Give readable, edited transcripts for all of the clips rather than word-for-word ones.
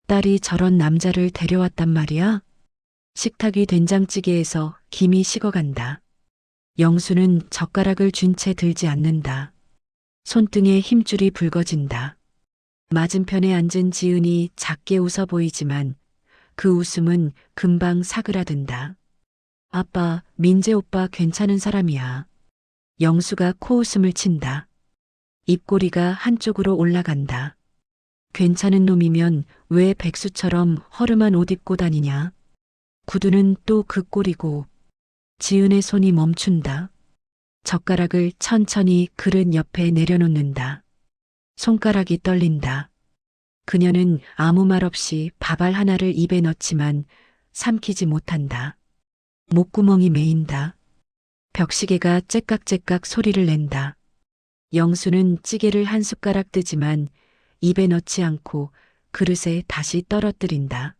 딸이 저런 남자를 데려왔단 말이야? 식탁이 된장찌개에서 김이 식어간다. 영수는 젓가락을 쥔 채 들지 않는다. 손등에 힘줄이 붉어진다. 맞은편에 앉은 지은이 작게 웃어 보이지만 그 웃음은 금방 사그라든다. 아빠, 민재 오빠 괜찮은 사람이야. 영수가 코웃음을 친다. 입꼬리가 한쪽으로 올라간다. 괜찮은 놈이면 왜 백수처럼 허름한 옷 입고 다니냐? 구두는 또 그 꼴이고. 지은의 손이 멈춘다. 젓가락을 천천히 그릇 옆에 내려놓는다. 손가락이 떨린다. 그녀는 아무 말 없이 밥알 하나를 입에 넣지만 삼키지 못한다. 목구멍이 메인다. 벽시계가 째깍째깍 소리를 낸다. 영수는 찌개를 한 숟가락 뜨지만 입에 넣지 않고 그릇에 다시 떨어뜨린다.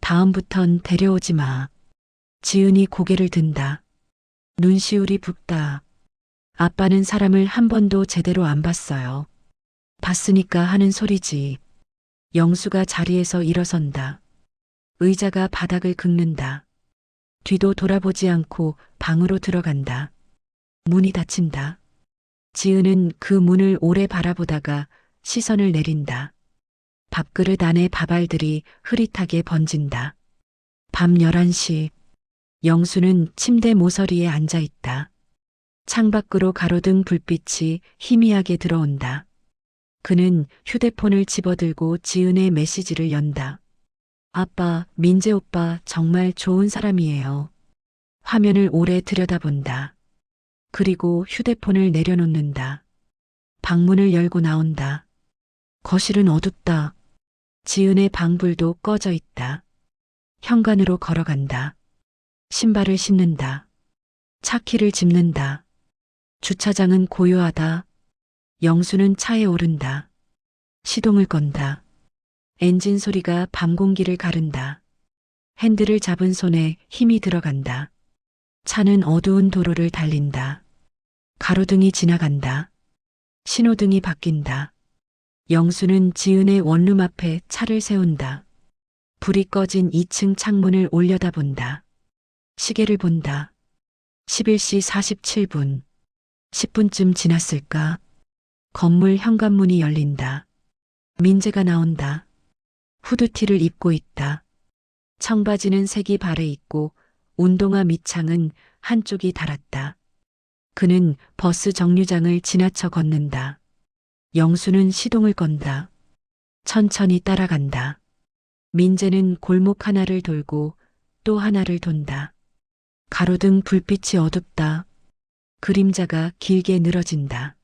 다음부턴 데려오지 마. 지은이 고개를 든다. 눈시울이 붓다. 아빠는 사람을 한 번도 제대로 안 봤어요. 봤으니까 하는 소리지. 영수가 자리에서 일어선다. 의자가 바닥을 긁는다. 뒤도 돌아보지 않고 방으로 들어간다. 문이 닫힌다. 지은은 그 문을 오래 바라보다가 시선을 내린다. 밥그릇 안에 밥알들이 흐릿하게 번진다. 밤 11시. 영수는 침대 모서리에 앉아 있다. 창밖으로 가로등 불빛이 희미하게 들어온다. 그는 휴대폰을 집어들고 지은의 메시지를 연다. 아빠, 민재 오빠 정말 좋은 사람이에요. 화면을 오래 들여다본다. 그리고 휴대폰을 내려놓는다. 방문을 열고 나온다. 거실은 어둡다. 지은의 방불도 꺼져 있다. 현관으로 걸어간다. 신발을 신는다. 차키를 짚는다. 주차장은 고요하다. 영수는 차에 오른다. 시동을 건다. 엔진 소리가 밤 공기를 가른다. 핸들을 잡은 손에 힘이 들어간다. 차는 어두운 도로를 달린다. 가로등이 지나간다. 신호등이 바뀐다. 영수는 지은의 원룸 앞에 차를 세운다. 불이 꺼진 2층 창문을 올려다본다. 시계를 본다. 11시 47분. 10분쯤 지났을까? 건물 현관문이 열린다. 민재가 나온다. 후드티를 입고 있다. 청바지는 색이 발에 있고 운동화 밑창은 한쪽이 닳았다. 그는 버스 정류장을 지나쳐 걷는다. 영수는 시동을 건다. 천천히 따라간다. 민재는 골목 하나를 돌고 또 하나를 돈다. 가로등 불빛이 어둡다. 그림자가 길게 늘어진다.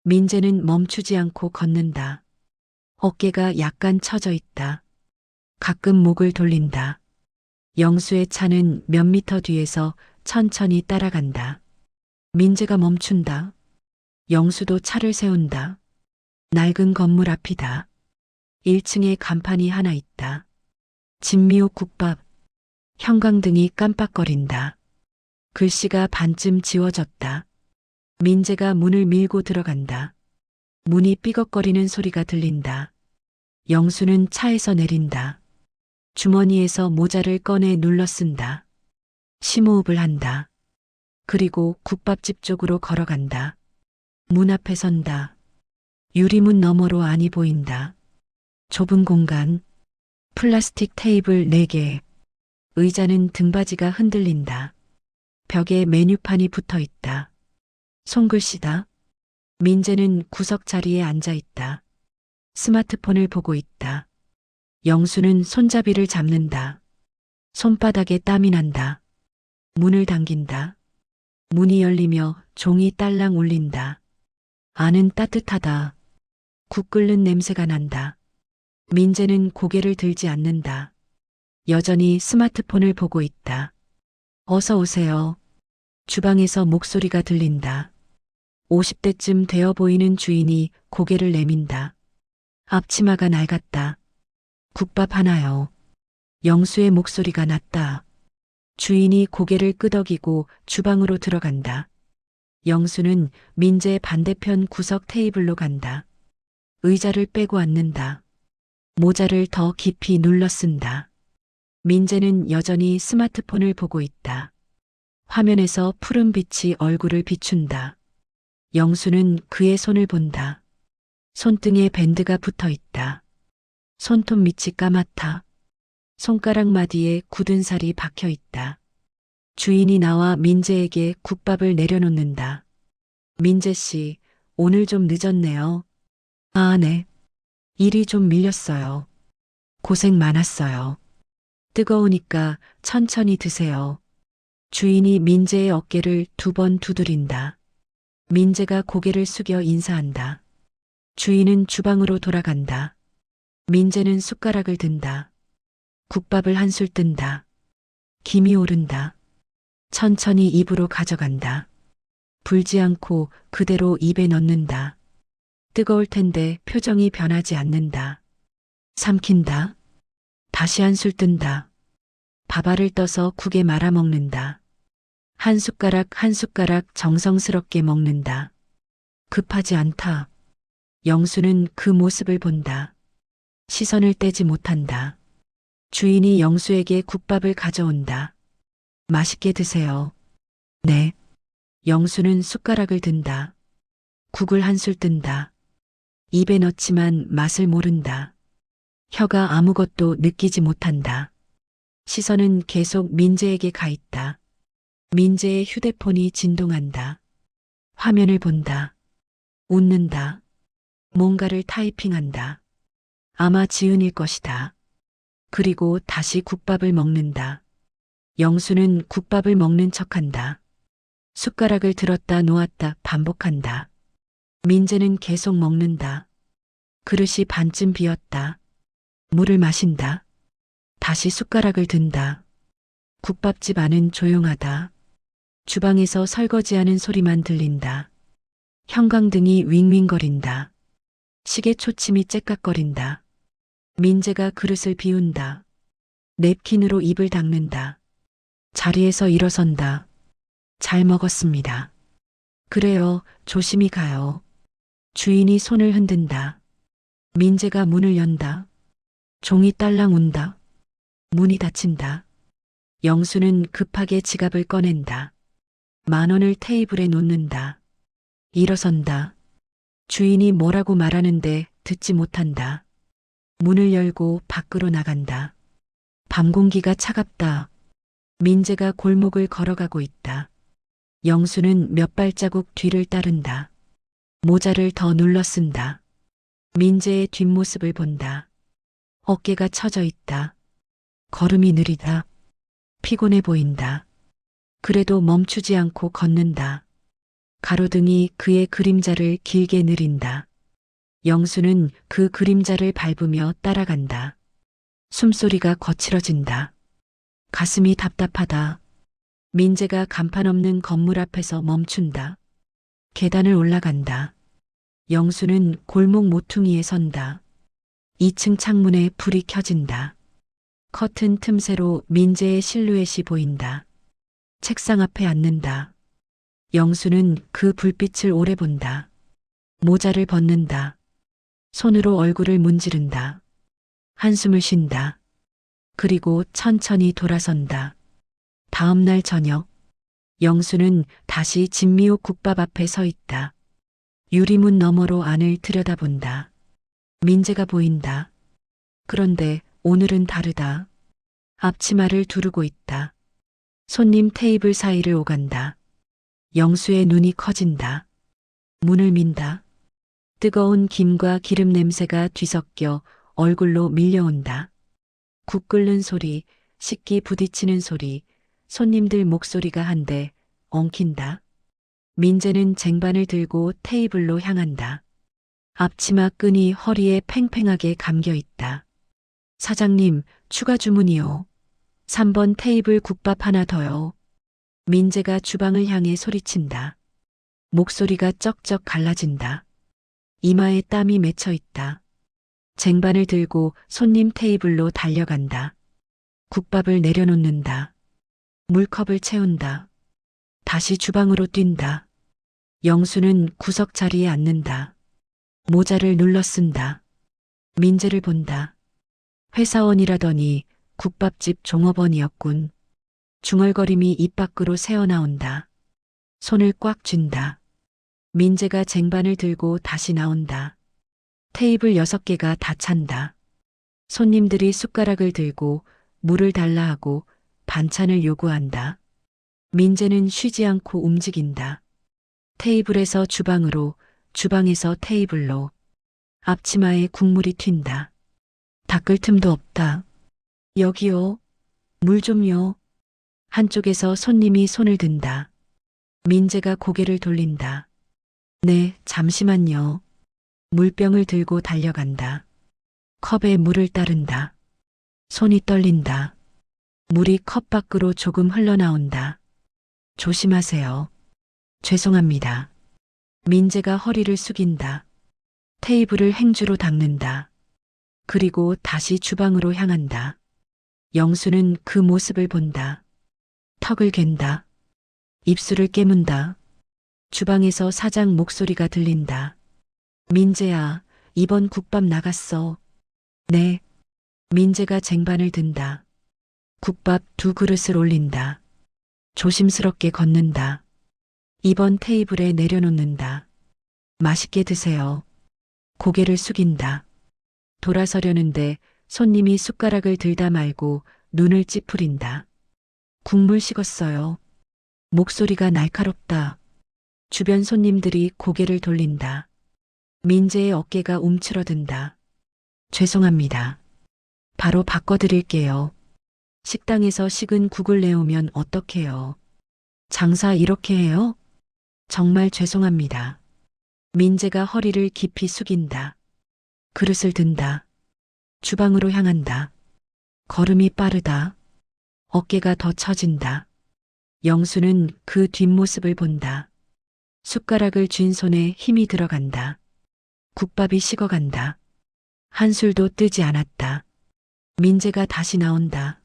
민재는 멈추지 않고 걷는다. 어깨가 약간 처져 있다. 가끔 목을 돌린다. 영수의 차는 몇 미터 뒤에서 천천히 따라간다. 민재가 멈춘다. 영수도 차를 세운다. 낡은 건물 앞이다. 1층에 간판이 하나 있다. 진미옥 국밥. 형광등이 깜빡거린다. 글씨가 반쯤 지워졌다. 민재가 문을 밀고 들어간다. 문이 삐걱거리는 소리가 들린다. 영수는 차에서 내린다. 주머니에서 모자를 꺼내 눌러 쓴다. 심호흡을 한다. 그리고 국밥집 쪽으로 걸어간다. 문 앞에 선다. 유리문 너머로 안이 보인다. 좁은 공간. 플라스틱 테이블 4개. 의자는 등받이가 흔들린다. 벽에 메뉴판이 붙어 있다. 손글씨다. 민재는 구석 자리에 앉아 있다. 스마트폰을 보고 있다. 영수는 손잡이를 잡는다. 손바닥에 땀이 난다. 문을 당긴다. 문이 열리며 종이 딸랑 울린다. 안은 따뜻하다. 국 끓는 냄새가 난다. 민재는 고개를 들지 않는다. 여전히 스마트폰을 보고 있다. 어서 오세요. 주방에서 목소리가 들린다. 50대쯤 되어 보이는 주인이 고개를 내민다. 앞치마가 낡았다. 국밥 하나요. 영수의 목소리가 낮다. 주인이 고개를 끄덕이고 주방으로 들어간다. 영수는 민재 반대편 구석 테이블로 간다. 의자를 빼고 앉는다. 모자를 더 깊이 눌러 쓴다. 민재는 여전히 스마트폰을 보고 있다. 화면에서 푸른 빛이 얼굴을 비춘다. 영수는 그의 손을 본다. 손등에 밴드가 붙어 있다. 손톱 밑이 까맣다. 손가락 마디에 굳은 살이 박혀 있다. 주인이 나와 민재에게 국밥을 내려놓는다. 민재 씨, 오늘 좀 늦었네요. 아, 네. 일이 좀 밀렸어요. 고생 많았어요. 뜨거우니까 천천히 드세요. 주인이 민재의 어깨를 2번 두드린다. 민재가 고개를 숙여 인사한다. 주인은 주방으로 돌아간다. 민재는 숟가락을 든다. 국밥을 한술 뜬다. 김이 오른다. 천천히 입으로 가져간다. 불지 않고 그대로 입에 넣는다. 뜨거울 텐데 표정이 변하지 않는다. 삼킨다. 다시 한술 뜬다. 밥알을 떠서 국에 말아 먹는다. 한 숟가락 한 숟가락 정성스럽게 먹는다. 급하지 않다. 영수는 그 모습을 본다. 시선을 떼지 못한다. 주인이 영수에게 국밥을 가져온다. 맛있게 드세요. 네. 영수는 숟가락을 든다. 국을 한술 뜬다. 입에 넣지만 맛을 모른다. 혀가 아무것도 느끼지 못한다. 시선은 계속 민재에게 가 있다. 민재의 휴대폰이 진동한다. 화면을 본다. 웃는다. 뭔가를 타이핑한다. 아마 지은일 것이다. 그리고 다시 국밥을 먹는다. 영수는 국밥을 먹는 척한다. 숟가락을 들었다 놓았다 반복한다. 민재는 계속 먹는다. 그릇이 반쯤 비었다. 물을 마신다. 다시 숟가락을 든다. 국밥집 안은 조용하다. 주방에서 설거지하는 소리만 들린다. 형광등이 윙윙거린다. 시계 초침이 째깍거린다. 민재가 그릇을 비운다. 냅킨으로 입을 닦는다. 자리에서 일어선다. 잘 먹었습니다. 그래요, 조심히 가요. 주인이 손을 흔든다. 민재가 문을 연다. 종이 딸랑 운다. 문이 닫힌다. 영수는 급하게 지갑을 꺼낸다. 10,000원을 테이블에 놓는다. 일어선다. 주인이 뭐라고 말하는데 듣지 못한다. 문을 열고 밖으로 나간다. 밤 공기가 차갑다. 민재가 골목을 걸어가고 있다. 영수는 몇 발자국 뒤를 따른다. 모자를 더 눌러 쓴다. 민재의 뒷모습을 본다. 어깨가 처져 있다. 걸음이 느리다. 피곤해 보인다. 그래도 멈추지 않고 걷는다. 가로등이 그의 그림자를 길게 느린다. 영수는 그 그림자를 밟으며 따라간다. 숨소리가 거칠어진다. 가슴이 답답하다. 민재가 간판 없는 건물 앞에서 멈춘다. 계단을 올라간다. 영수는 골목 모퉁이에 선다. 2층 창문에 불이 켜진다. 커튼 틈새로 민재의 실루엣이 보인다. 책상 앞에 앉는다. 영수는 그 불빛을 오래 본다. 모자를 벗는다. 손으로 얼굴을 문지른다. 한숨을 쉰다. 그리고 천천히 돌아선다. 다음 날 저녁, 영수는 다시 진미옥 국밥 앞에 서 있다. 유리문 너머로 안을 들여다본다. 민재가 보인다. 그런데 오늘은 다르다. 앞치마를 두르고 있다. 손님 테이블 사이를 오간다. 영수의 눈이 커진다. 문을 민다. 뜨거운 김과 기름 냄새가 뒤섞여 얼굴로 밀려온다. 국 끓는 소리, 식기 부딪히는 소리, 손님들 목소리가 한데 엉킨다. 민재는 쟁반을 들고 테이블로 향한다. 앞치마 끈이 허리에 팽팽하게 감겨 있다. 사장님, 추가 주문이요. 3번 테이블 국밥 하나 더요. 민재가 주방을 향해 소리친다. 목소리가 쩍쩍 갈라진다. 이마에 땀이 맺혀 있다. 쟁반을 들고 손님 테이블로 달려간다. 국밥을 내려놓는다. 물컵을 채운다. 다시 주방으로 뛴다. 영수는 구석 자리에 앉는다. 모자를 눌러 쓴다. 민재를 본다. 회사원이라더니 국밥집 종업원이었군. 중얼거림이 입 밖으로 새어나온다. 손을 꽉 쥔다. 민재가 쟁반을 들고 다시 나온다. 테이블 6개가 다 찬다. 손님들이 숟가락을 들고 물을 달라 하고 반찬을 요구한다. 민재는 쉬지 않고 움직인다. 테이블에서 주방으로, 주방에서 테이블로. 앞치마에 국물이 튄다. 닦을 틈도 없다. 여기요. 물 좀요. 한쪽에서 손님이 손을 든다. 민재가 고개를 돌린다. 네, 잠시만요. 물병을 들고 달려간다. 컵에 물을 따른다. 손이 떨린다. 물이 컵 밖으로 조금 흘러나온다. 조심하세요. 죄송합니다. 민재가 허리를 숙인다. 테이블을 행주로 닦는다. 그리고 다시 주방으로 향한다. 영수는 그 모습을 본다. 턱을 갠다. 입술을 깨문다. 주방에서 사장 목소리가 들린다. 민재야, 이번 국밥 나갔어. 네. 민재가 쟁반을 든다. 국밥 2그릇을 올린다. 조심스럽게 걷는다. 이번 테이블에 내려놓는다. 맛있게 드세요. 고개를 숙인다. 돌아서려는데 손님이 숟가락을 들다 말고 눈을 찌푸린다. 국물 식었어요. 목소리가 날카롭다. 주변 손님들이 고개를 돌린다. 민재의 어깨가 움츠러든다. 죄송합니다. 바로 바꿔드릴게요. 식당에서 식은 국을 내오면 어떡해요? 장사 이렇게 해요? 정말 죄송합니다. 민재가 허리를 깊이 숙인다. 그릇을 든다. 주방으로 향한다. 걸음이 빠르다. 어깨가 더 처진다. 영수는 그 뒷모습을 본다. 숟가락을 쥔 손에 힘이 들어간다. 국밥이 식어간다. 한술도 뜨지 않았다. 민재가 다시 나온다.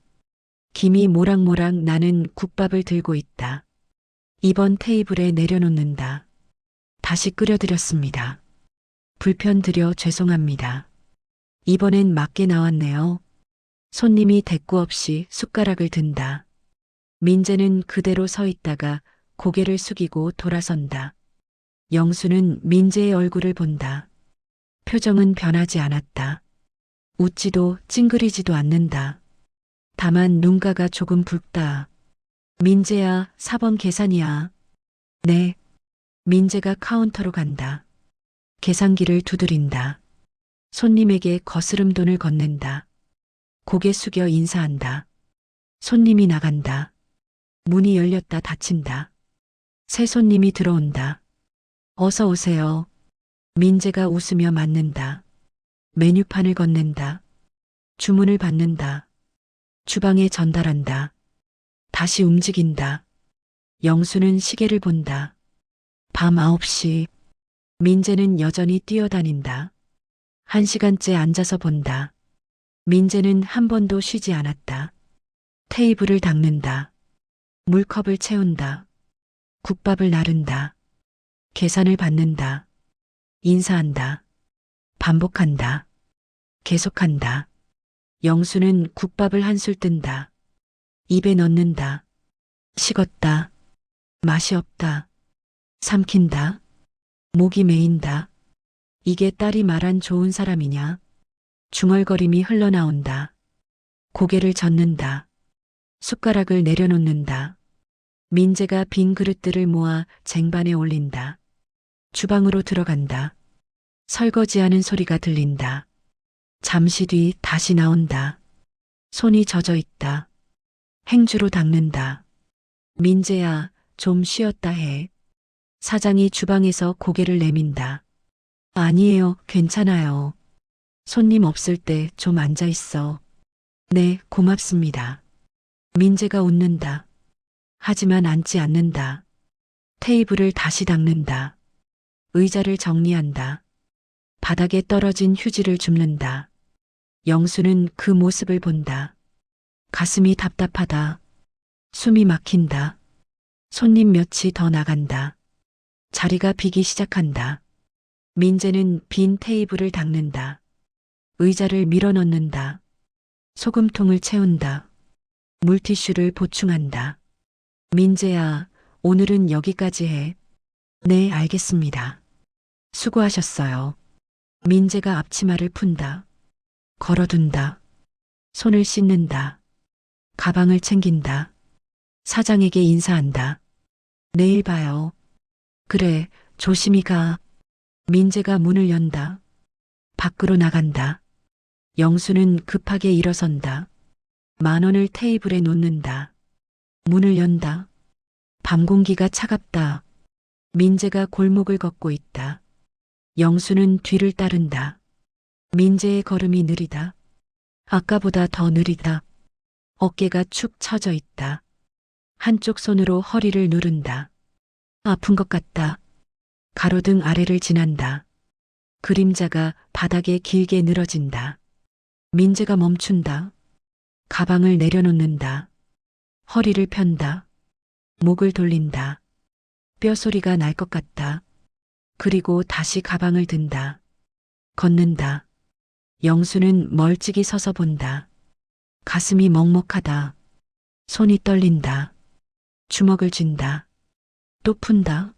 김이 모락모락 나는 국밥을 들고 있다. 이번 테이블에 내려놓는다. 다시 끓여드렸습니다. 불편 드려 죄송합니다. 이번엔 맞게 나왔네요. 손님이 대꾸 없이 숟가락을 든다. 민재는 그대로 서 있다가 고개를 숙이고 돌아선다. 영수는 민재의 얼굴을 본다. 표정은 변하지 않았다. 웃지도 찡그리지도 않는다. 다만 눈가가 조금 붉다. 민재야, 4번 계산이야. 네. 민재가 카운터로 간다. 계산기를 두드린다. 손님에게 거스름 돈을 건넨다. 고개 숙여 인사한다. 손님이 나간다. 문이 열렸다 닫힌다. 새 손님이 들어온다. 어서 오세요. 민재가 웃으며 맞는다. 메뉴판을 건넨다. 주문을 받는다. 주방에 전달한다. 다시 움직인다. 영수는 시계를 본다. 밤 9시. 민재는 여전히 뛰어다닌다. 1시간째 앉아서 본다. 민재는 한 번도 쉬지 않았다. 테이블을 닦는다. 물컵을 채운다. 국밥을 나른다. 계산을 받는다. 인사한다. 반복한다. 계속한다. 영수는 국밥을 한술 뜬다. 입에 넣는다. 식었다. 맛이 없다. 삼킨다. 목이 메인다. 이게 딸이 말한 좋은 사람이냐? 중얼거림이 흘러나온다. 고개를 젓는다. 숟가락을 내려놓는다. 민재가 빈 그릇들을 모아 쟁반에 올린다. 주방으로 들어간다. 설거지하는 소리가 들린다. 잠시 뒤 다시 나온다. 손이 젖어 있다. 행주로 닦는다. 민재야, 좀 쉬었다 해. 사장이 주방에서 고개를 내민다. 아니에요, 괜찮아요. 손님 없을 때 좀 앉아 있어. 네, 고맙습니다. 민재가 웃는다. 하지만 앉지 않는다. 테이블을 다시 닦는다. 의자를 정리한다. 바닥에 떨어진 휴지를 줍는다. 영수는 그 모습을 본다. 가슴이 답답하다. 숨이 막힌다. 손님 몇이 더 나간다. 자리가 비기 시작한다. 민재는 빈 테이블을 닦는다. 의자를 밀어넣는다. 소금통을 채운다. 물티슈를 보충한다. 민재야, 오늘은 여기까지 해. 네, 알겠습니다. 수고하셨어요. 민재가 앞치마를 푼다. 걸어둔다. 손을 씻는다. 가방을 챙긴다. 사장에게 인사한다. 내일 봐요. 그래, 조심히 가. 민재가 문을 연다. 밖으로 나간다. 영수는 급하게 일어선다. 10,000원을 테이블에 놓는다. 문을 연다. 밤 공기가 차갑다. 민재가 골목을 걷고 있다. 영수는 뒤를 따른다. 민재의 걸음이 느리다. 아까보다 더 느리다. 어깨가 축 처져 있다. 한쪽 손으로 허리를 누른다. 아픈 것 같다. 가로등 아래를 지난다. 그림자가 바닥에 길게 늘어진다. 민재가 멈춘다. 가방을 내려놓는다. 허리를 편다. 목을 돌린다. 뼈소리가 날 것 같다. 그리고 다시 가방을 든다. 걷는다. 영수는 멀찍이 서서 본다. 가슴이 먹먹하다. 손이 떨린다. 주먹을 쥔다. 또 푼다.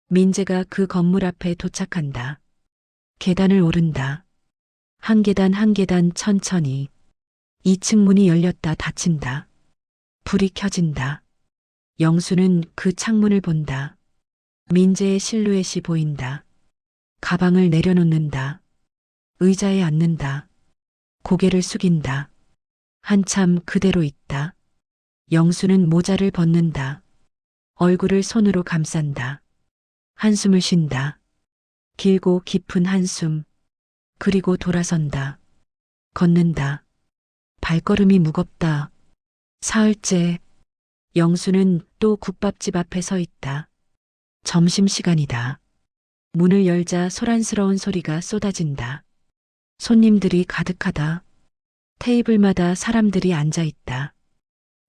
민재가 그 건물 앞에 도착한다. 계단을 오른다. 한 계단 한 계단 천천히. 2층 문이 열렸다 닫힌다. 불이 켜진다. 영수는 그 창문을 본다. 민재의 실루엣이 보인다. 가방을 내려놓는다. 의자에 앉는다. 고개를 숙인다. 한참 그대로 있다. 영수는 모자를 벗는다. 얼굴을 손으로 감싼다. 한숨을 쉰다. 길고 깊은 한숨. 그리고 돌아선다. 걷는다. 발걸음이 무겁다. 사흘째. 영수는 또 국밥집 앞에 서 있다. 점심시간이다. 문을 열자 소란스러운 소리가 쏟아진다. 손님들이 가득하다. 테이블마다 사람들이 앉아 있다.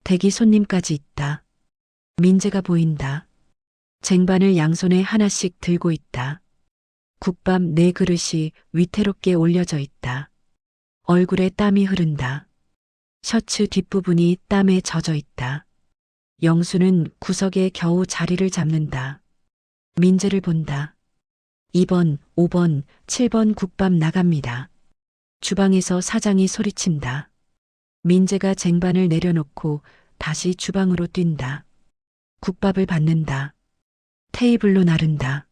대기 손님까지 있다. 민재가 보인다. 쟁반을 양손에 하나씩 들고 있다. 국밥 4그릇이 위태롭게 올려져 있다. 얼굴에 땀이 흐른다. 셔츠 뒷부분이 땀에 젖어 있다. 영수는 구석에 겨우 자리를 잡는다. 민재를 본다. 2번, 5번, 7번 국밥 나갑니다. 주방에서 사장이 소리친다. 민재가 쟁반을 내려놓고 다시 주방으로 뛴다. 국밥을 받는다. 테이블로 나른다.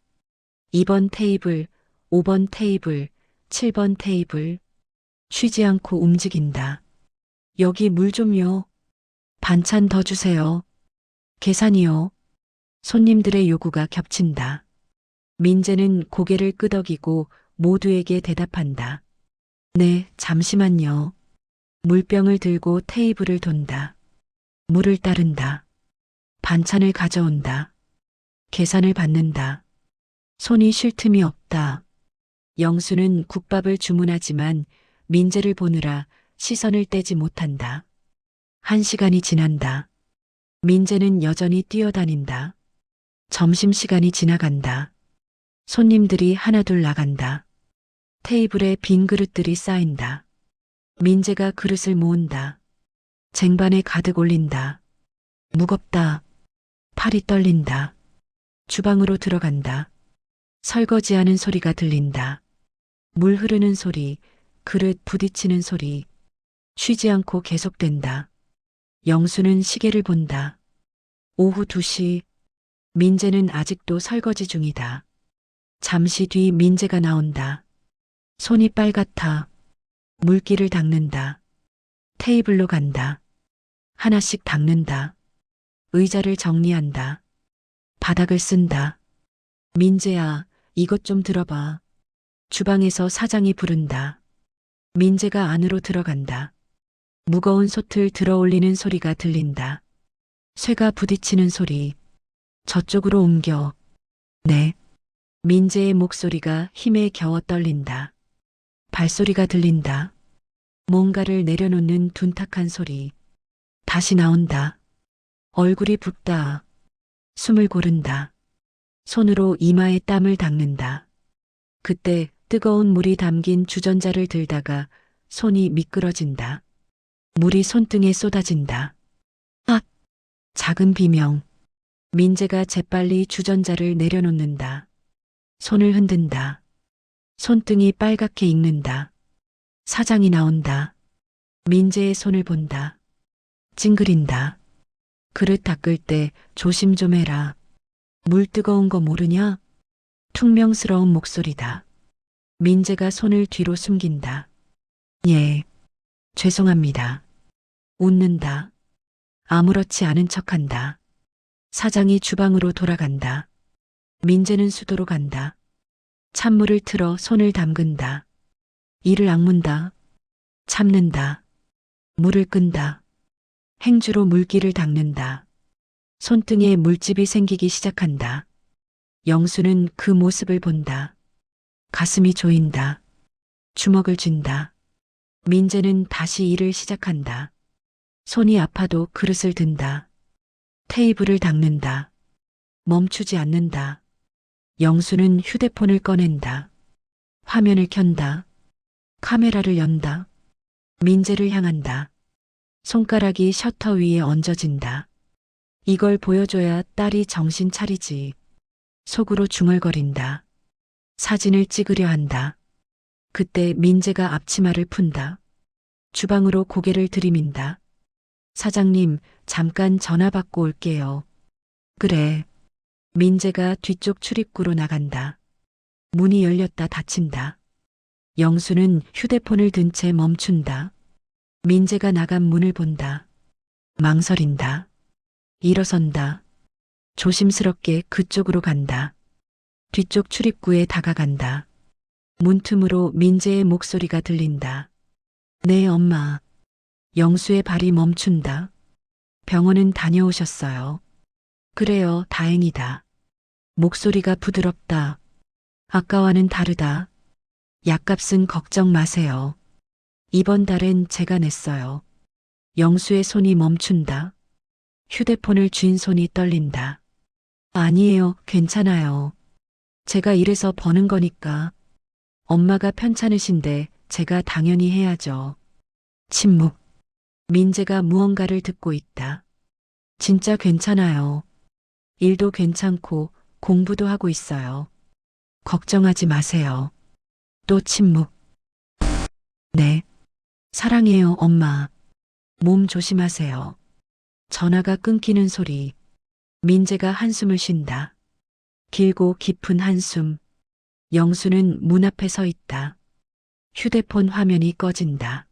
2번 테이블, 5번 테이블, 7번 테이블. 쉬지 않고 움직인다. 여기 물 좀요. 반찬 더 주세요. 계산이요. 손님들의 요구가 겹친다. 민재는 고개를 끄덕이고 모두에게 대답한다. 네, 잠시만요. 물병을 들고 테이블을 돈다. 물을 따른다. 반찬을 가져온다. 계산을 받는다. 손이 쉴 틈이 없다. 영수는 국밥을 주문하지만 민재를 보느라 시선을 떼지 못한다. 1시간이 지난다. 민재는 여전히 뛰어다닌다. 점심시간이 지나간다. 손님들이 하나둘 나간다. 테이블에 빈 그릇들이 쌓인다. 민재가 그릇을 모은다. 쟁반에 가득 올린다. 무겁다. 팔이 떨린다. 주방으로 들어간다. 설거지하는 소리가 들린다. 물 흐르는 소리, 그릇 부딪히는 소리. 쉬지 않고 계속된다. 영수는 시계를 본다. 오후 2시. 민재는 아직도 설거지 중이다. 잠시 뒤 민재가 나온다. 손이 빨갛다. 물기를 닦는다. 테이블로 간다. 하나씩 닦는다. 의자를 정리한다. 바닥을 쓴다. 민재야, 이것 좀 들어봐. 주방에서 사장이 부른다. 민재가 안으로 들어간다. 무거운 솥을 들어 올리는 소리가 들린다. 쇠가 부딪히는 소리. 저쪽으로 옮겨. 네. 민재의 목소리가 힘에 겨워 떨린다. 발소리가 들린다. 뭔가를 내려놓는 둔탁한 소리. 다시 나온다. 얼굴이 붓다. 숨을 고른다. 손으로 이마에 땀을 닦는다. 그때 뜨거운 물이 담긴 주전자를 들다가 손이 미끄러진다. 물이 손등에 쏟아진다. 아! 작은 비명. 민재가 재빨리 주전자를 내려놓는다. 손을 흔든다. 손등이 빨갛게 익는다. 사장이 나온다. 민재의 손을 본다. 찡그린다. 그릇 닦을 때 조심 좀 해라. 물 뜨거운 거 모르냐? 퉁명스러운 목소리다. 민재가 손을 뒤로 숨긴다. 예, 죄송합니다. 웃는다. 아무렇지 않은 척한다. 사장이 주방으로 돌아간다. 민재는 수도로 간다. 찬물을 틀어 손을 담근다. 이를 악문다. 참는다. 물을 끈다. 행주로 물기를 닦는다. 손등에 물집이 생기기 시작한다. 영수는 그 모습을 본다. 가슴이 조인다. 주먹을 쥔다. 민재는 다시 일을 시작한다. 손이 아파도 그릇을 든다. 테이블을 닦는다. 멈추지 않는다. 영수는 휴대폰을 꺼낸다. 화면을 켠다. 카메라를 연다. 민재를 향한다. 손가락이 셔터 위에 얹어진다. 이걸 보여줘야 딸이 정신 차리지. 속으로 중얼거린다. 사진을 찍으려 한다. 그때 민재가 앞치마를 푼다. 주방으로 고개를 들이민다. 사장님, 잠깐 전화 받고 올게요. 그래. 민재가 뒤쪽 출입구로 나간다. 문이 열렸다 닫힌다. 영수는 휴대폰을 든 채 멈춘다. 민재가 나간 문을 본다. 망설인다. 일어선다. 조심스럽게 그쪽으로 간다. 뒤쪽 출입구에 다가간다. 문틈으로 민재의 목소리가 들린다. 네, 엄마. 영수의 발이 멈춘다. 병원은 다녀오셨어요. 그래요, 다행이다. 목소리가 부드럽다. 아까와는 다르다. 약값은 걱정 마세요. 이번 달엔 제가 냈어요. 영수의 손이 멈춘다. 휴대폰을 쥔 손이 떨린다. 아니에요, 괜찮아요. 제가 이래서 버는 거니까. 엄마가 편찮으신데 제가 당연히 해야죠. 침묵. 민재가 무언가를 듣고 있다. 진짜 괜찮아요. 일도 괜찮고 공부도 하고 있어요. 걱정하지 마세요. 또 침묵. 네. 사랑해요, 엄마. 몸 조심하세요. 전화가 끊기는 소리. 민재가 한숨을 쉰다. 길고 깊은 한숨. 영수는 문 앞에 서 있다. 휴대폰 화면이 꺼진다.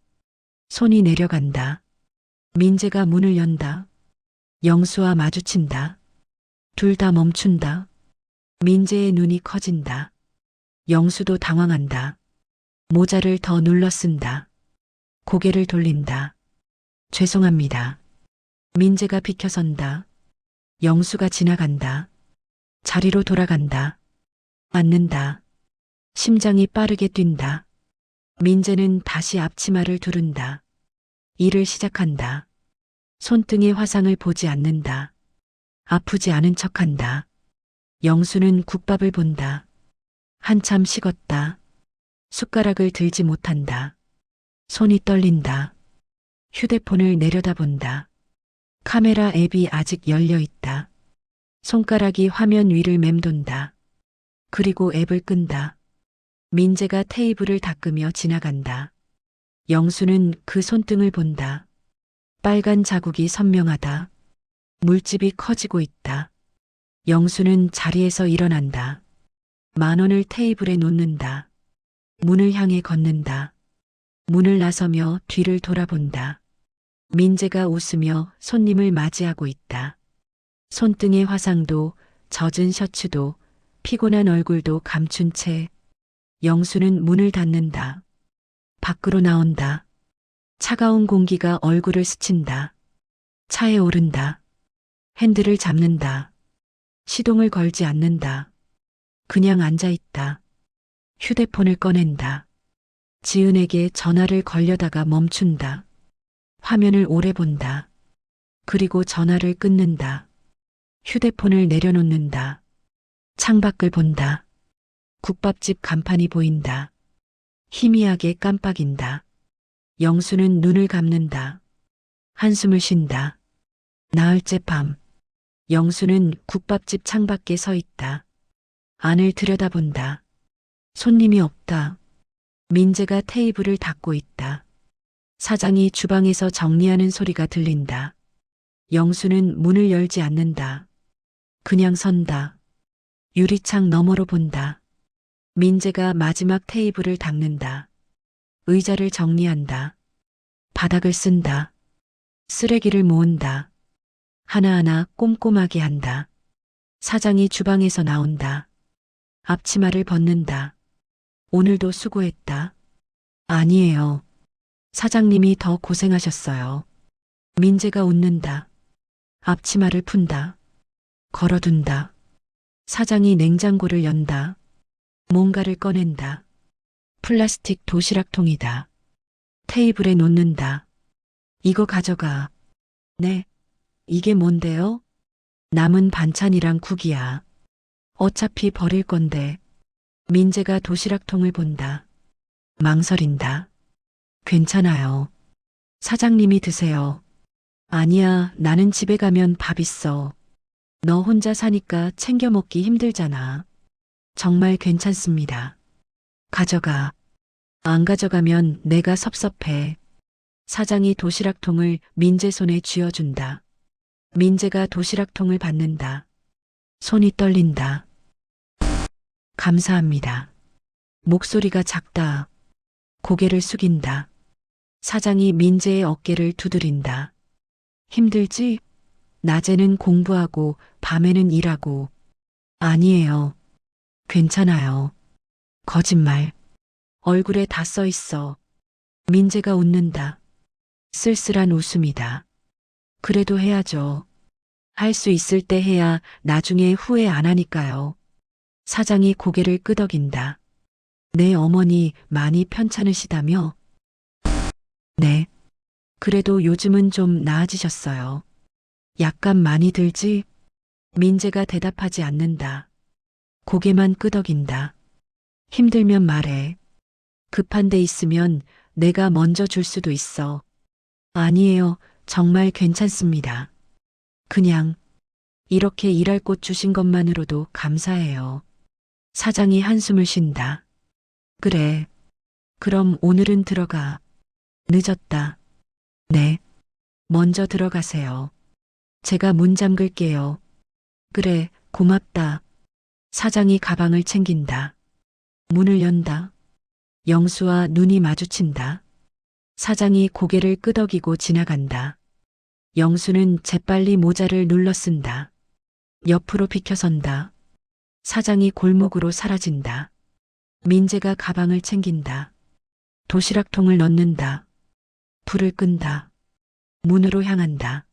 손이 내려간다. 민재가 문을 연다. 영수와 마주친다. 둘 다 멈춘다. 민재의 눈이 커진다. 영수도 당황한다. 모자를 더 눌러 쓴다. 고개를 돌린다. 죄송합니다. 민재가 비켜선다. 영수가 지나간다. 자리로 돌아간다. 앉는다. 심장이 빠르게 뛴다. 민재는 다시 앞치마를 두른다. 일을 시작한다. 손등의 화상을 보지 않는다. 아프지 않은 척한다. 영수는 국밥을 본다. 한참 식었다. 숟가락을 들지 못한다. 손이 떨린다. 휴대폰을 내려다본다. 카메라 앱이 아직 열려 있다. 손가락이 화면 위를 맴돈다. 그리고 앱을 끈다. 민재가 테이블을 닦으며 지나간다. 영수는 그 손등을 본다. 빨간 자국이 선명하다. 물집이 커지고 있다. 영수는 자리에서 일어난다. 10,000원을 테이블에 놓는다. 문을 향해 걷는다. 문을 나서며 뒤를 돌아본다. 민재가 웃으며 손님을 맞이하고 있다. 손등의 화상도 젖은 셔츠도 피곤한 얼굴도 감춘 채 영수는 문을 닫는다. 밖으로 나온다. 차가운 공기가 얼굴을 스친다. 차에 오른다. 핸들을 잡는다. 시동을 걸지 않는다. 그냥 앉아 있다. 휴대폰을 꺼낸다. 지은에게 전화를 걸려다가 멈춘다. 화면을 오래 본다. 그리고 전화를 끊는다. 휴대폰을 내려놓는다. 창밖을 본다. 국밥집 간판이 보인다. 희미하게 깜빡인다. 영수는 눈을 감는다. 한숨을 쉰다. 나흘째 밤. 영수는 국밥집 창밖에 서 있다. 안을 들여다본다. 손님이 없다. 민재가 테이블을 닦고 있다. 사장이 주방에서 정리하는 소리가 들린다. 영수는 문을 열지 않는다. 그냥 선다. 유리창 너머로 본다. 민재가 마지막 테이블을 닦는다. 의자를 정리한다. 바닥을 쓴다. 쓰레기를 모은다. 하나하나 꼼꼼하게 한다. 사장이 주방에서 나온다. 앞치마를 벗는다. 오늘도 수고했다. 아니에요. 사장님이 더 고생하셨어요. 민재가 웃는다. 앞치마를 푼다. 걸어둔다. 사장이 냉장고를 연다. 뭔가를 꺼낸다. 플라스틱 도시락통이다. 테이블에 놓는다. 이거 가져가. 네. 이게 뭔데요? 남은 반찬이랑 국이야. 어차피 버릴 건데. 민재가 도시락통을 본다. 망설인다. 괜찮아요. 사장님이 드세요. 아니야, 나는 집에 가면 밥 있어. 너 혼자 사니까 챙겨 먹기 힘들잖아. 정말 괜찮습니다. 가져가. 안 가져가면 내가 섭섭해. 사장이 도시락통을 민재 손에 쥐어준다. 민재가 도시락통을 받는다. 손이 떨린다. 감사합니다. 목소리가 작다. 고개를 숙인다. 사장이 민재의 어깨를 두드린다. 힘들지? 낮에는 공부하고 밤에는 일하고. 아니에요. 괜찮아요. 거짓말. 얼굴에 다 써 있어. 민재가 웃는다. 쓸쓸한 웃음이다. 그래도 해야죠. 할 수 있을 때 해야 나중에 후회 안 하니까요. 사장이 고개를 끄덕인다. 내 어머니 많이 편찮으시다며? 네. 그래도 요즘은 좀 나아지셨어요. 약간 많이 들지? 민재가 대답하지 않는다. 고개만 끄덕인다. 힘들면 말해. 급한 데 있으면 내가 먼저 줄 수도 있어. 아니에요. 정말 괜찮습니다. 그냥 이렇게 일할 곳 주신 것만으로도 감사해요. 사장이 한숨을 쉰다. 그래. 그럼 오늘은 들어가. 늦었다. 네. 먼저 들어가세요. 제가 문 잠글게요. 그래, 고맙다. 사장이 가방을 챙긴다. 문을 연다. 영수와 눈이 마주친다. 사장이 고개를 끄덕이고 지나간다. 영수는 재빨리 모자를 눌러 쓴다. 옆으로 비켜선다. 사장이 골목으로 사라진다. 민재가 가방을 챙긴다. 도시락통을 넣는다. 불을 끈다. 문으로 향한다.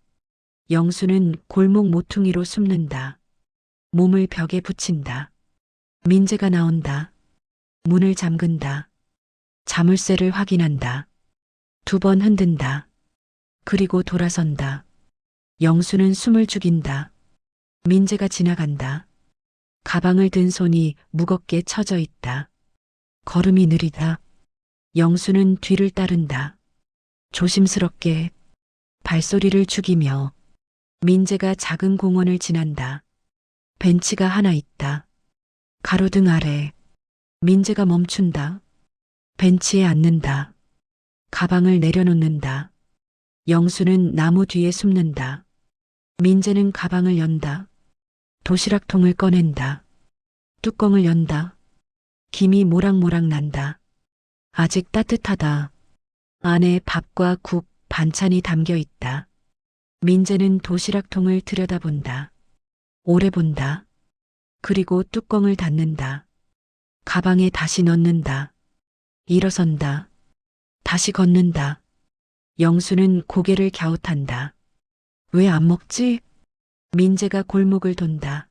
영수는 골목 모퉁이로 숨는다. 몸을 벽에 붙인다. 민재가 나온다. 문을 잠근다. 자물쇠를 확인한다. 2번 흔든다. 그리고 돌아선다. 영수는 숨을 죽인다. 민재가 지나간다. 가방을 든 손이 무겁게 처져 있다. 걸음이 느리다. 영수는 뒤를 따른다. 조심스럽게 발소리를 죽이며 민재가 작은 공원을 지난다. 벤치가 하나 있다. 가로등 아래 민재가 멈춘다. 벤치에 앉는다. 가방을 내려놓는다. 영수는 나무 뒤에 숨는다. 민재는 가방을 연다. 도시락통을 꺼낸다. 뚜껑을 연다. 김이 모락모락 난다. 아직 따뜻하다. 안에 밥과 국, 반찬이 담겨 있다. 민재는 도시락통을 들여다본다. 오래 본다. 그리고 뚜껑을 닫는다. 가방에 다시 넣는다. 일어선다. 다시 걷는다. 영수는 고개를 갸웃한다. 왜 안 먹지? 민재가 골목을 돈다.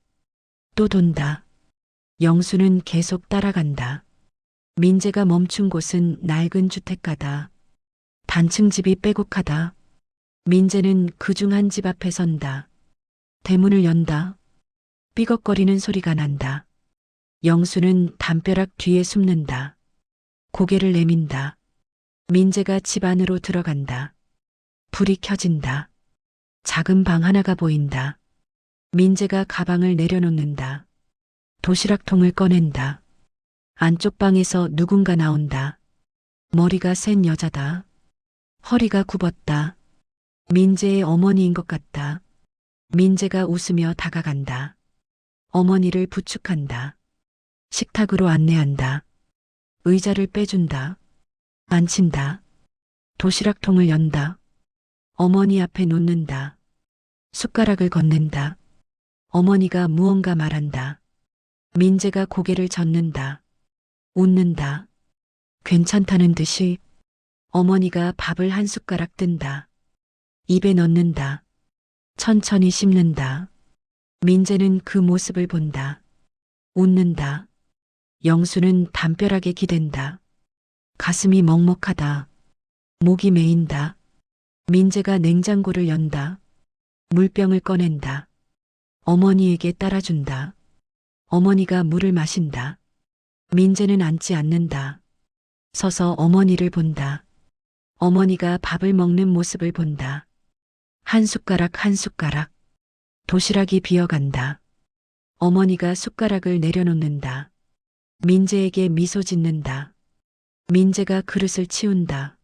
또 돈다. 영수는 계속 따라간다. 민재가 멈춘 곳은 낡은 주택가다. 단층 집이 빼곡하다. 민재는 그중 한 집 앞에 선다. 대문을 연다. 삐걱거리는 소리가 난다. 영수는 담벼락 뒤에 숨는다. 고개를 내민다. 민재가 집 안으로 들어간다. 불이 켜진다. 작은 방 하나가 보인다. 민재가 가방을 내려놓는다. 도시락통을 꺼낸다. 안쪽 방에서 누군가 나온다. 머리가 센 여자다. 허리가 굽었다. 민재의 어머니인 것 같다. 민재가 웃으며 다가간다. 어머니를 부축한다. 식탁으로 안내한다. 의자를 빼준다. 앉힌다. 도시락통을 연다. 어머니 앞에 놓는다. 숟가락을 건넨다. 어머니가 무언가 말한다. 민재가 고개를 젓는다. 웃는다. 괜찮다는 듯이 어머니가 밥을 한 숟가락 뜬다. 입에 넣는다. 천천히 씹는다. 민재는 그 모습을 본다. 웃는다. 영수는 담벼락에 기댄다. 가슴이 먹먹하다. 목이 메인다. 민재가 냉장고를 연다. 물병을 꺼낸다. 어머니에게 따라준다. 어머니가 물을 마신다. 민재는 앉지 않는다. 서서 어머니를 본다. 어머니가 밥을 먹는 모습을 본다. 한 숟가락 한 숟가락. 도시락이 비어간다. 어머니가 숟가락을 내려놓는다. 민재에게 미소 짓는다. 민재가 그릇을 치운다.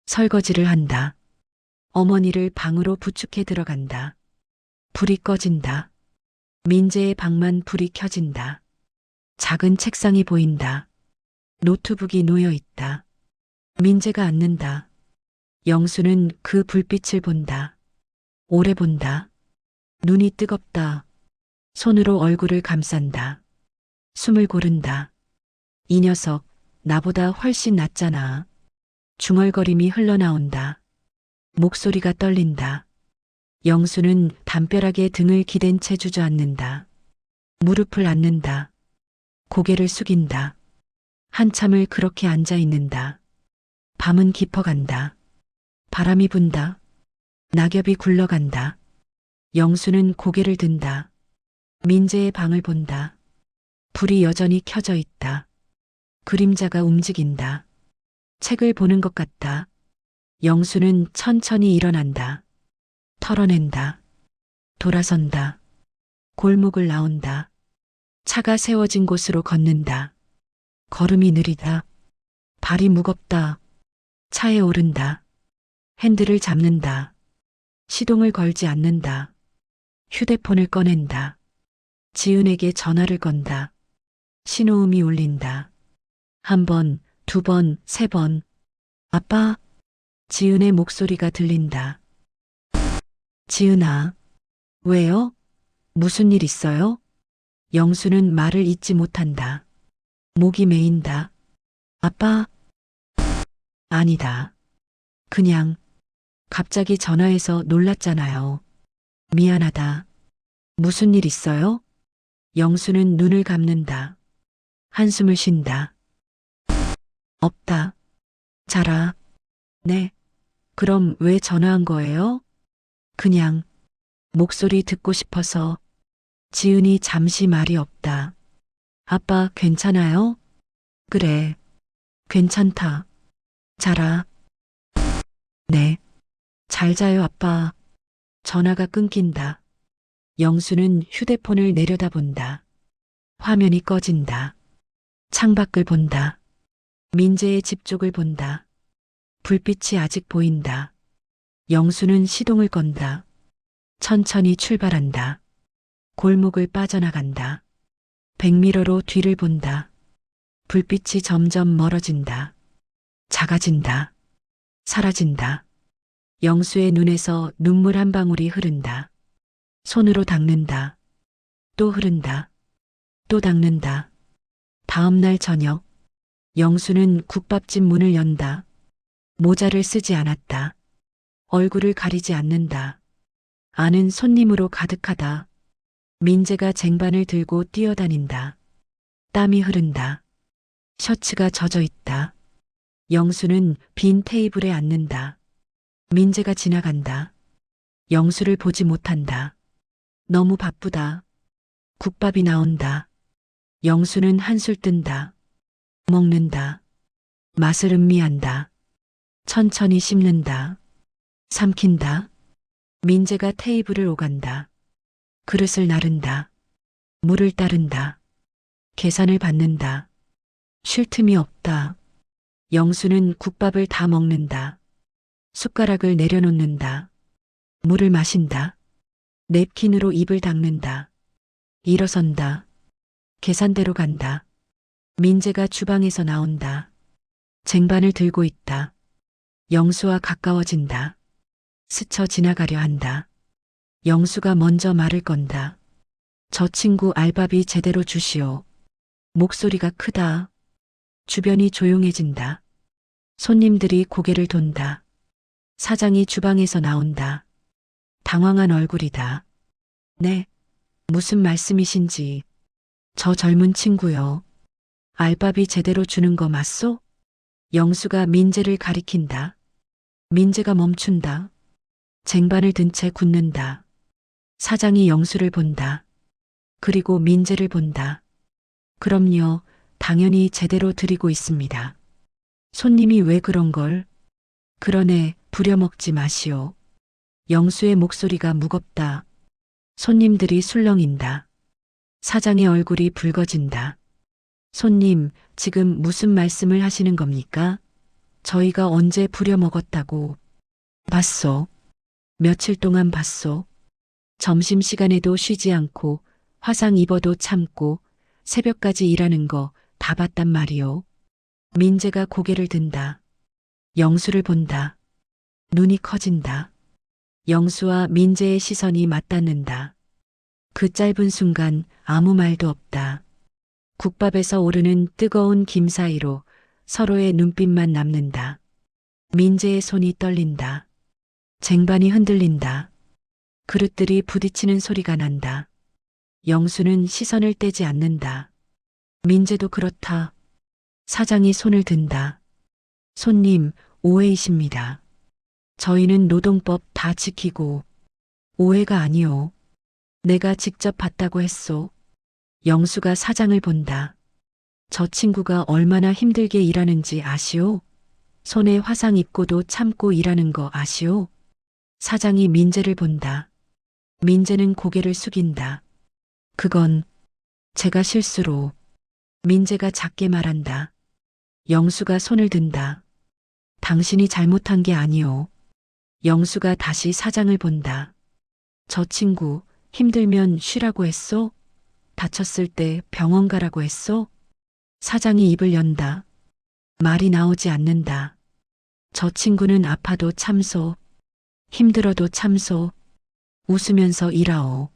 설거지를 한다. 어머니를 방으로 부축해 들어간다. 불이 꺼진다. 민재의 방만 불이 켜진다. 작은 책상이 보인다. 노트북이 놓여 있다. 민재가 앉는다. 영수는 그 불빛을 본다. 오래 본다. 눈이 뜨겁다. 손으로 얼굴을 감싼다. 숨을 고른다. 이 녀석 나보다 훨씬 낫잖아. 중얼거림이 흘러나온다. 목소리가 떨린다. 영수는 담벼락에 등을 기댄 채 주저앉는다. 무릎을 앉는다. 고개를 숙인다. 한참을 그렇게 앉아 있는다. 밤은 깊어간다. 바람이 분다. 낙엽이 굴러간다. 영수는 고개를 든다. 민재의 방을 본다. 불이 여전히 켜져 있다. 그림자가 움직인다. 책을 보는 것 같다. 영수는 천천히 일어난다. 털어낸다. 돌아선다. 골목을 나온다. 차가 세워진 곳으로 걷는다. 걸음이 느리다. 발이 무겁다. 차에 오른다. 핸들을 잡는다. 시동을 걸지 않는다. 휴대폰을 꺼낸다. 지은에게 전화를 건다. 신호음이 울린다. 한 번, 두 번, 세 번. 아빠? 지은의 목소리가 들린다. 지은아. 왜요? 무슨 일 있어요? 영수는 말을 잇지 못한다. 목이 메인다. 아빠? 아니다. 그냥 갑자기 전화해서 놀랐잖아요. 미안하다. 무슨 일 있어요? 영수는 눈을 감는다. 한숨을 쉰다. 없다. 자라. 네. 그럼 왜 전화한 거예요? 그냥 목소리 듣고 싶어서. 지은이 잠시 말이 없다. 아빠 괜찮아요? 그래. 괜찮다. 자라. 네. 잘 자요 아빠. 전화가 끊긴다. 영수는 휴대폰을 내려다본다. 화면이 꺼진다. 창밖을 본다. 민재의 집 쪽을 본다. 불빛이 아직 보인다. 영수는 시동을 건다. 천천히 출발한다. 골목을 빠져나간다. 백미러로 뒤를 본다. 불빛이 점점 멀어진다. 작아진다. 사라진다. 영수의 눈에서 눈물 한 방울이 흐른다. 손으로 닦는다. 또 흐른다. 또 닦는다. 다음 날 저녁, 영수는 국밥집 문을 연다. 모자를 쓰지 않았다. 얼굴을 가리지 않는다. 안은 손님으로 가득하다. 민재가 쟁반을 들고 뛰어다닌다. 땀이 흐른다. 셔츠가 젖어 있다. 영수는 빈 테이블에 앉는다. 민재가 지나간다. 영수를 보지 못한다. 너무 바쁘다. 국밥이 나온다. 영수는 한술 뜬다. 먹는다. 맛을 음미한다. 천천히 씹는다. 삼킨다. 민재가 테이블을 오간다. 그릇을 나른다. 물을 따른다. 계산을 받는다. 쉴 틈이 없다. 영수는 국밥을 다 먹는다. 숟가락을 내려놓는다. 물을 마신다. 냅킨으로 입을 닦는다. 일어선다. 계산대로 간다. 민재가 주방에서 나온다. 쟁반을 들고 있다. 영수와 가까워진다. 스쳐 지나가려 한다. 영수가 먼저 말을 건다. 저 친구 알바비 제대로 주시오. 목소리가 크다. 주변이 조용해진다. 손님들이 고개를 돈다. 사장이 주방에서 나온다. 당황한 얼굴이다. 네, 무슨 말씀이신지. 저 젊은 친구요. 알바비 제대로 주는 거 맞소? 영수가 민재를 가리킨다. 민재가 멈춘다. 쟁반을 든 채 굳는다. 사장이 영수를 본다. 그리고 민재를 본다. 그럼요, 당연히 제대로 드리고 있습니다. 손님이 왜 그런 걸? 그러네, 부려먹지 마시오. 영수의 목소리가 무겁다. 손님들이 술렁인다. 사장의 얼굴이 붉어진다. 손님, 지금 무슨 말씀을 하시는 겁니까? 저희가 언제 부려먹었다고. 봤소. 며칠 동안 봤소. 점심시간에도 쉬지 않고 화상 입어도 참고 새벽까지 일하는 거 다 봤단 말이오. 민재가 고개를 든다. 영수를 본다. 눈이 커진다. 영수와 민재의 시선이 맞닿는다. 그 짧은 순간 아무 말도 없다. 국밥에서 오르는 뜨거운 김 사이로 서로의 눈빛만 남는다. 민재의 손이 떨린다. 쟁반이 흔들린다. 그릇들이 부딪히는 소리가 난다. 영수는 시선을 떼지 않는다. 민재도 그렇다. 사장이 손을 든다. 손님, 오해이십니다. 저희는 노동법 다 지키고. 오해가 아니오. 내가 직접 봤다고 했소. 영수가 사장을 본다. 저 친구가 얼마나 힘들게 일하는지 아시오? 손에 화상 입고도 참고 일하는 거 아시오? 사장이 민재를 본다. 민재는 고개를 숙인다. 그건 제가 실수로. 민재가 작게 말한다. 영수가 손을 든다. 당신이 잘못한 게 아니오. 영수가 다시 사장을 본다. 저 친구 힘들면 쉬라고 했소? 다쳤을 때 병원 가라고 했소? 사장이 입을 연다. 말이 나오지 않는다. 저 친구는 아파도 참소. 힘들어도 참소. 웃으면서 일하오.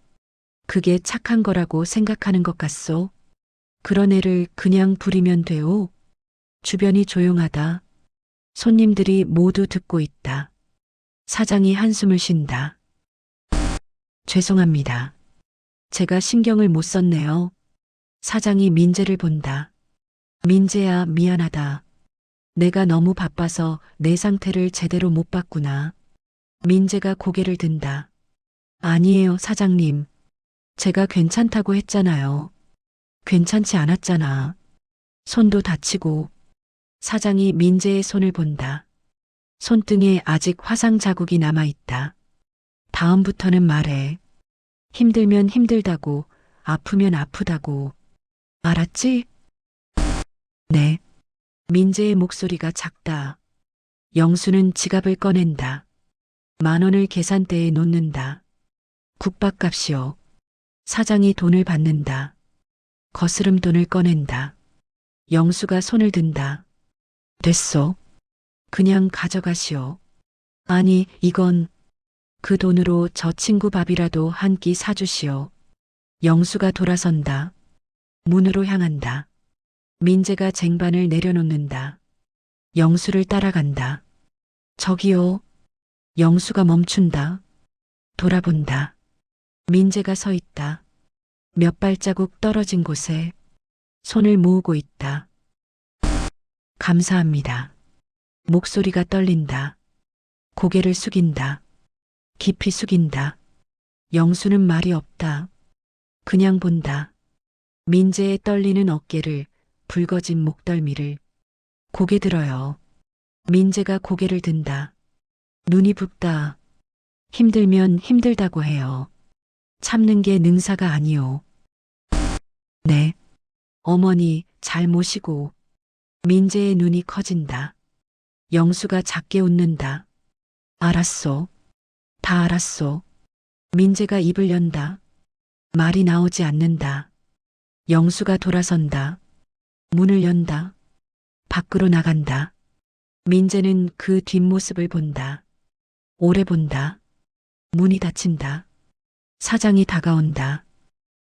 그게 착한 거라고 생각하는 것 같소? 그런 애를 그냥 부리면 돼오. 주변이 조용하다. 손님들이 모두 듣고 있다. 사장이 한숨을 쉰다. 죄송합니다. 제가 신경을 못 썼네요. 사장이 민재를 본다. 민재야, 미안하다. 내가 너무 바빠서 내 상태를 제대로 못 봤구나. 민재가 고개를 든다. 아니에요, 사장님. 제가 괜찮다고 했잖아요. 괜찮지 않았잖아. 손도 다치고. 사장이 민재의 손을 본다. 손등에 아직 화상 자국이 남아있다. 다음부터는 말해. 힘들면 힘들다고, 아프면 아프다고. 알았지? 네. 민재의 목소리가 작다. 영수는 지갑을 꺼낸다. 10,000원을 계산대에 놓는다. 국밥값이요. 사장이 돈을 받는다. 거스름 돈을 꺼낸다. 영수가 손을 든다. 됐소. 그냥 가져가시오. 아니, 이건 그 돈으로 저 친구 밥이라도 한 끼 사주시오. 영수가 돌아선다. 문으로 향한다. 민재가 쟁반을 내려놓는다. 영수를 따라간다. 저기요. 영수가 멈춘다. 돌아본다. 민재가 서 있다. 몇 발자국 떨어진 곳에 손을 모으고 있다. 감사합니다. 목소리가 떨린다. 고개를 숙인다. 깊이 숙인다. 영수는 말이 없다. 그냥 본다. 민재의 떨리는 어깨를, 붉어진 목덜미를. 고개 들어요. 민재가 고개를 든다. 눈이 붓다. 힘들면 힘들다고 해요. 참는 게 능사가 아니오. 네. 어머니 잘 모시고. 민재의 눈이 커진다. 영수가 작게 웃는다. 알았소. 다 알았소. 민재가 입을 연다. 말이 나오지 않는다. 영수가 돌아선다. 문을 연다. 밖으로 나간다. 민재는 그 뒷모습을 본다. 오래 본다. 문이 닫힌다. 사장이 다가온다.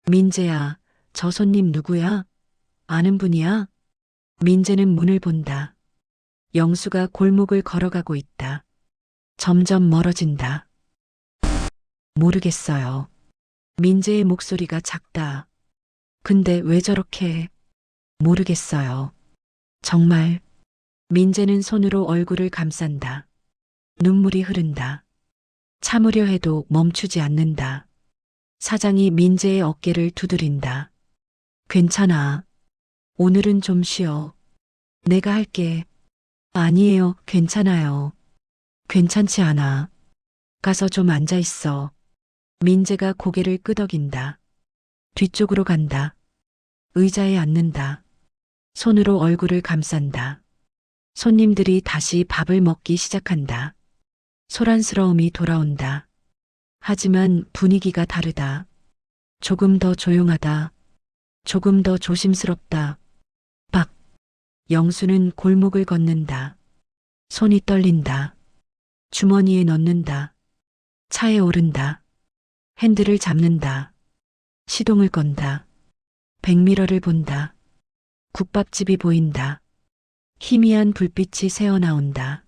민재야, 저 손님 누구야? 아는 분이야? 민재는 문을 본다. 영수가 골목을 걸어가고 있다. 점점 멀어진다. 모르겠어요. 민재의 목소리가 작다. 근데 왜 저렇게? 모르겠어요. 정말. 민재는 손으로 얼굴을 감싼다. 눈물이 흐른다. 참으려 해도 멈추지 않는다. 사장이 민재의 어깨를 두드린다. 괜찮아. 오늘은 좀 쉬어. 내가 할게. 아니에요. 괜찮아요. 괜찮지 않아. 가서 좀 앉아 있어. 민재가 고개를 끄덕인다. 뒤쪽으로 간다. 의자에 앉는다. 손으로 얼굴을 감싼다. 손님들이 다시 밥을 먹기 시작한다. 소란스러움이 돌아온다. 하지만 분위기가 다르다. 조금 더 조용하다. 조금 더 조심스럽다. 박. 영수는 골목을 걷는다. 손이 떨린다. 주머니에 넣는다. 차에 오른다. 핸들을 잡는다. 시동을 건다. 백미러를 본다. 국밥집이 보인다. 희미한 불빛이 새어나온다.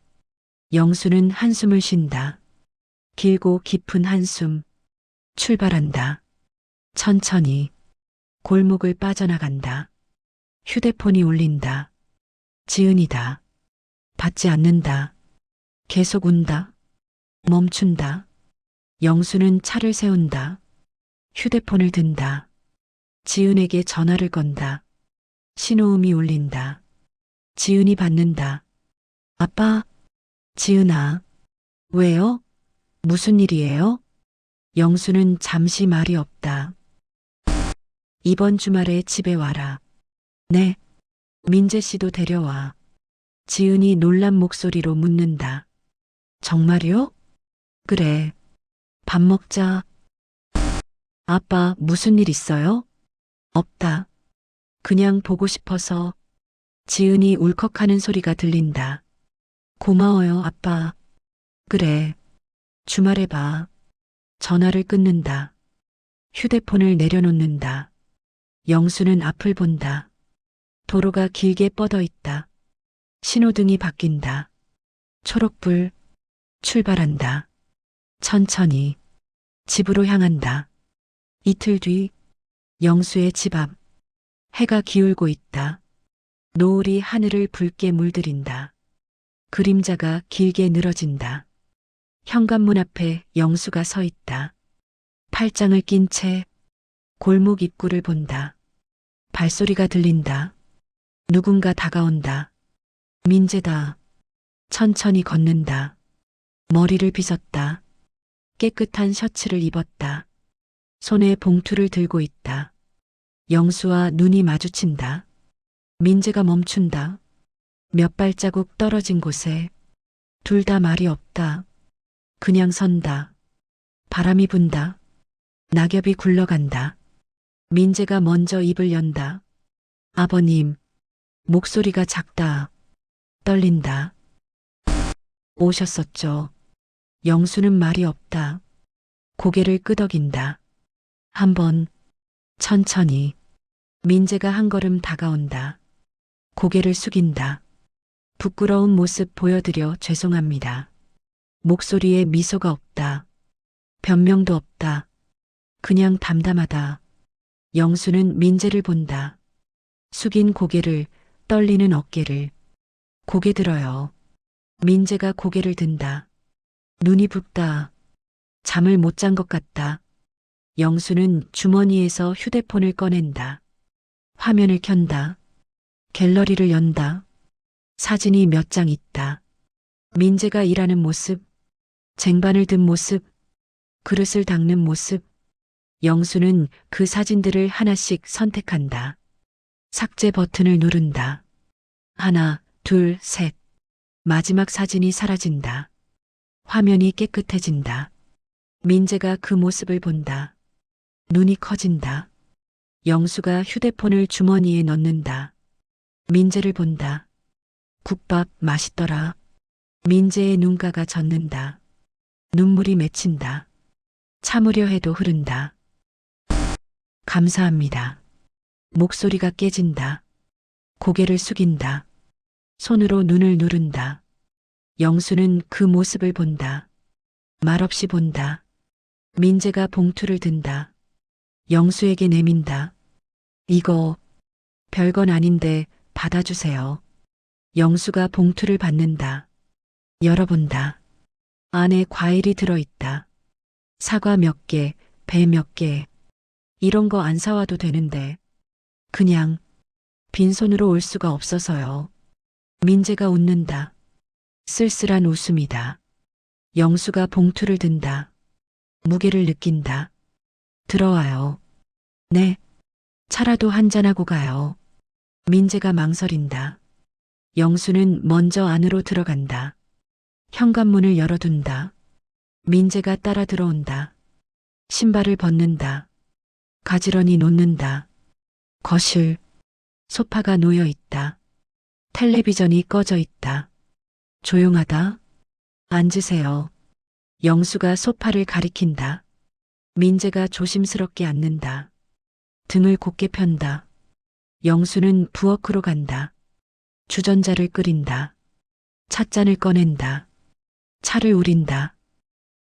영수는 한숨을 쉰다. 길고 깊은 한숨. 출발한다. 천천히. 골목을 빠져나간다. 휴대폰이 울린다. 지은이다. 받지 않는다. 계속 운다. 멈춘다. 영수는 차를 세운다. 휴대폰을 든다. 지은에게 전화를 건다. 신호음이 울린다. 지은이 받는다. 아빠, 지은아. 왜요? 무슨 일이에요? 영수는 잠시 말이 없다. 이번 주말에 집에 와라. 네. 민재 씨도 데려와. 지은이 놀란 목소리로 묻는다. 정말요? 그래. 밥 먹자. 아빠, 무슨 일 있어요? 없다. 그냥 보고 싶어서. 지은이 울컥하는 소리가 들린다. 고마워요, 아빠. 그래. 주말에 봐. 전화를 끊는다. 휴대폰을 내려놓는다. 영수는 앞을 본다. 도로가 길게 뻗어 있다. 신호등이 바뀐다. 초록불. 출발한다. 천천히. 집으로 향한다. 이틀 뒤. 영수의 집 앞. 해가 기울고 있다. 노을이 하늘을 붉게 물들인다. 그림자가 길게 늘어진다. 현관문 앞에 영수가 서 있다. 팔짱을 낀 채 골목 입구를 본다. 발소리가 들린다. 누군가 다가온다. 민재다. 천천히 걷는다. 머리를 빗었다. 깨끗한 셔츠를 입었다. 손에 봉투를 들고 있다. 영수와 눈이 마주친다. 민재가 멈춘다. 몇 발자국 떨어진 곳에. 둘 다 말이 없다. 그냥 선다. 바람이 분다. 낙엽이 굴러간다. 민재가 먼저 입을 연다. 아버님. 목소리가 작다. 떨린다. 오셨었죠. 영수는 말이 없다. 고개를 끄덕인다. 한 번. 천천히. 민재가 한 걸음 다가온다. 고개를 숙인다. 부끄러운 모습 보여드려 죄송합니다. 목소리에 미소가 없다. 변명도 없다. 그냥 담담하다. 영수는 민재를 본다. 숙인 고개를, 떨리는 어깨를. 고개 들어요. 민재가 고개를 든다. 눈이 붓다. 잠을 못 잔 것 같다. 영수는 주머니에서 휴대폰을 꺼낸다. 화면을 켠다. 갤러리를 연다. 사진이 몇 장 있다. 민재가 일하는 모습, 쟁반을 든 모습, 그릇을 닦는 모습. 영수는 그 사진들을 하나씩 선택한다. 삭제 버튼을 누른다. 하나, 둘, 셋. 마지막 사진이 사라진다. 화면이 깨끗해진다. 민재가 그 모습을 본다. 눈이 커진다. 영수가 휴대폰을 주머니에 넣는다. 민재를 본다. 국밥 맛있더라. 민재의 눈가가 젖는다. 눈물이 맺힌다. 참으려 해도 흐른다. 감사합니다. 목소리가 깨진다. 고개를 숙인다. 손으로 눈을 누른다. 영수는 그 모습을 본다. 말없이 본다. 민재가 봉투를 든다. 영수에게 내민다. 이거 별건 아닌데 받아주세요. 영수가 봉투를 받는다. 열어본다. 안에 과일이 들어있다. 사과 몇 개, 배 몇 개. 이런 거 안 사와도 되는데. 그냥 빈손으로 올 수가 없어서요. 민재가 웃는다. 쓸쓸한 웃음이다. 영수가 봉투를 든다. 무게를 느낀다. 들어와요. 네. 차라도 한잔하고 가요. 민재가 망설인다. 영수는 먼저 안으로 들어간다. 현관문을 열어둔다. 민재가 따라 들어온다. 신발을 벗는다. 가지런히 놓는다. 거실, 소파가 놓여 있다. 텔레비전이 꺼져 있다. 조용하다. 앉으세요. 영수가 소파를 가리킨다. 민재가 조심스럽게 앉는다. 등을 곧게 편다. 영수는 부엌으로 간다. 주전자를 끓인다. 찻잔을 꺼낸다. 차를 우린다.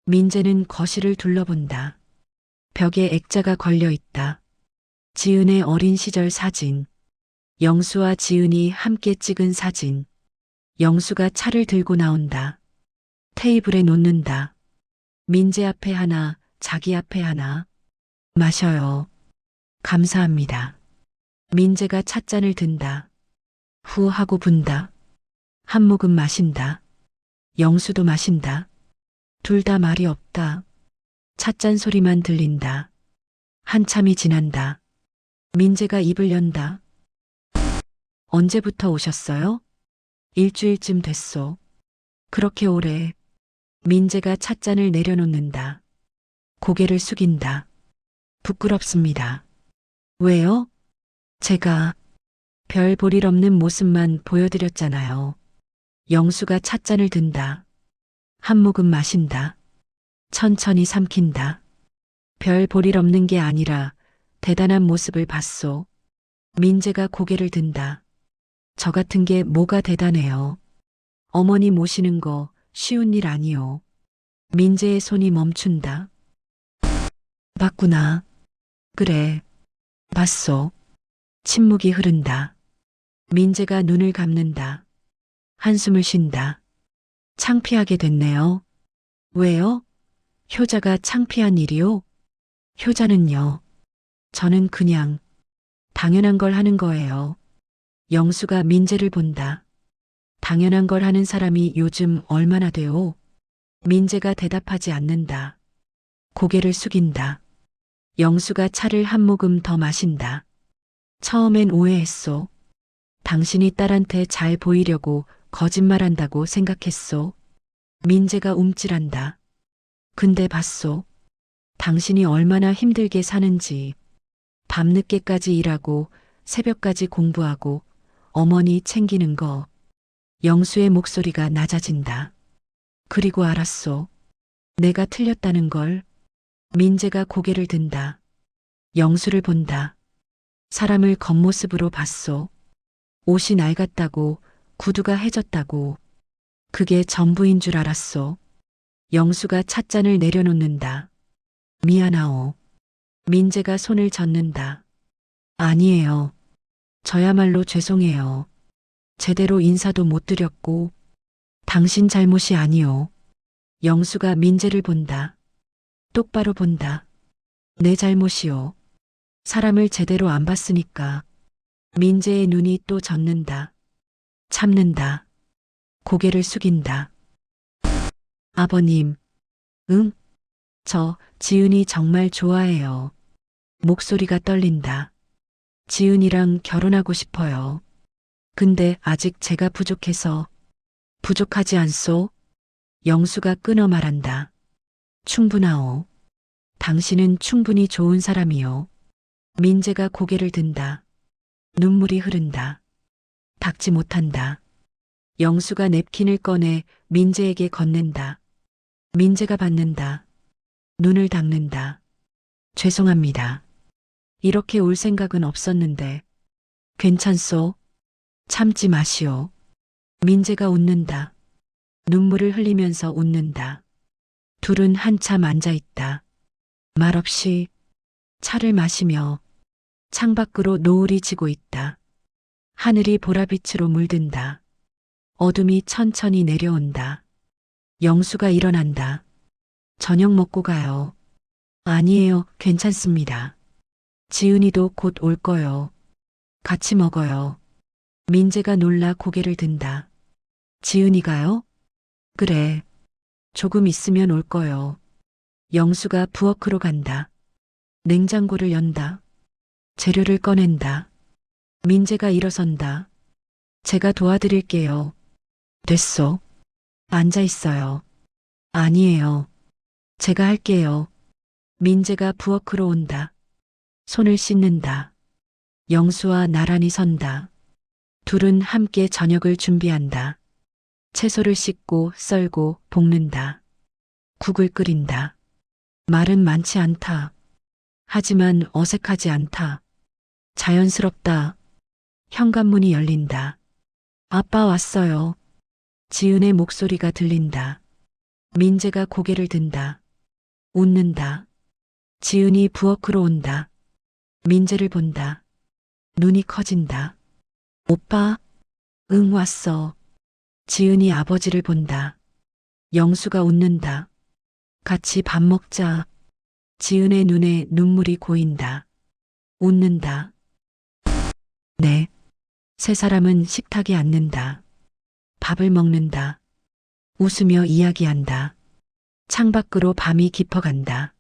민재는 거실을 둘러본다. 벽에 액자가 걸려 있다. 지은의 어린 시절 사진. 영수와 지은이 함께 찍은 사진. 영수가 차를 들고 나온다. 테이블에 놓는다. 민재 앞에 하나, 자기 앞에 하나. 마셔요. 감사합니다. 민재가 찻잔을 든다. 후 하고 분다. 한 모금 마신다. 영수도 마신다. 둘 다 말이 없다. 찻잔 소리만 들린다. 한참이 지난다. 민재가 입을 연다. 언제부터 오셨어요? 일주일쯤 됐소. 그렇게 오래. 민재가 찻잔을 내려놓는다. 고개를 숙인다. 부끄럽습니다. 왜요? 제가 별 볼 일 없는 모습만 보여드렸잖아요. 영수가 찻잔을 든다. 한 모금 마신다. 천천히 삼킨다. 별 볼 일 없는 게 아니라 대단한 모습을 봤소. 민재가 고개를 든다. 저 같은 게 뭐가 대단해요. 어머니 모시는 거 쉬운 일 아니요. 민재의 손이 멈춘다. 봤구나. 그래. 봤소. 침묵이 흐른다. 민재가 눈을 감는다. 한숨을 쉰다. 창피하게 됐네요. 왜요? 효자가 창피한 일이요? 효자는요. 저는 그냥 당연한 걸 하는 거예요. 영수가 민재를 본다. 당연한 걸 하는 사람이 요즘 얼마나 돼요? 민재가 대답하지 않는다. 고개를 숙인다. 영수가 차를 한 모금 더 마신다. 처음엔 오해했소. 당신이 딸한테 잘 보이려고 거짓말한다고 생각했소. 민재가 움찔한다. 근데 봤소. 당신이 얼마나 힘들게 사는지. 밤늦게까지 일하고 새벽까지 공부하고 어머니 챙기는 거. 영수의 목소리가 낮아진다. 그리고 알았소. 내가 틀렸다는 걸. 민재가 고개를 든다. 영수를 본다. 사람을 겉모습으로 봤소. 옷이 낡았다고, 구두가 해졌다고. 그게 전부인 줄 알았소. 영수가 찻잔을 내려놓는다. 미안하오. 민재가 손을 젓는다. 아니에요. 저야말로 죄송해요. 제대로 인사도 못 드렸고. 당신 잘못이 아니오. 영수가 민재를 본다. 똑바로 본다. 내 잘못이오. 사람을 제대로 안 봤으니까. 민재의 눈이 또 젖는다. 참는다. 고개를 숙인다. 아버님, 응, 저 지은이 정말 좋아해요. 목소리가 떨린다. 지은이랑 결혼하고 싶어요. 근데 아직 제가 부족해서 부족하지 않소? 영수가 끊어 말한다. 충분하오. 당신은 충분히 좋은 사람이요. 민재가 고개를 든다. 눈물이 흐른다. 닦지 못한다. 영수가 냅킨을 꺼내 민재에게 건넨다. 민재가 받는다. 눈을 닦는다. 죄송합니다. 이렇게 울 생각은 없었는데. 괜찮소? 참지 마시오. 민재가 웃는다. 눈물을 흘리면서 웃는다. 둘은 한참 앉아 있다. 말없이 차를 마시며 창밖으로 노을이 지고 있다. 하늘이 보라빛으로 물든다. 어둠이 천천히 내려온다. 영수가 일어난다. 저녁 먹고 가요. 아니에요, 괜찮습니다. 지은이도 곧 올 거요. 같이 먹어요. 민재가 놀라 고개를 든다. 지은이가요? 그래. 조금 있으면 올 거요. 영수가 부엌으로 간다. 냉장고를 연다. 재료를 꺼낸다. 민재가 일어선다. 제가 도와드릴게요. 됐소. 앉아 있어요. 아니에요. 제가 할게요. 민재가 부엌으로 온다. 손을 씻는다. 영수와 나란히 선다. 둘은 함께 저녁을 준비한다. 채소를 씻고 썰고 볶는다. 국을 끓인다. 말은 많지 않다. 하지만 어색하지 않다. 자연스럽다. 현관문이 열린다. 아빠 왔어요. 지은의 목소리가 들린다. 민재가 고개를 든다. 웃는다. 지은이 부엌으로 온다. 민재를 본다. 눈이 커진다. 오빠? 응, 왔어. 지은이 아버지를 본다. 영수가 웃는다. 같이 밥 먹자. 지은의 눈에 눈물이 고인다. 웃는다. 네. 세 사람은 식탁에 앉는다. 밥을 먹는다. 웃으며 이야기한다. 창밖으로 밤이 깊어간다.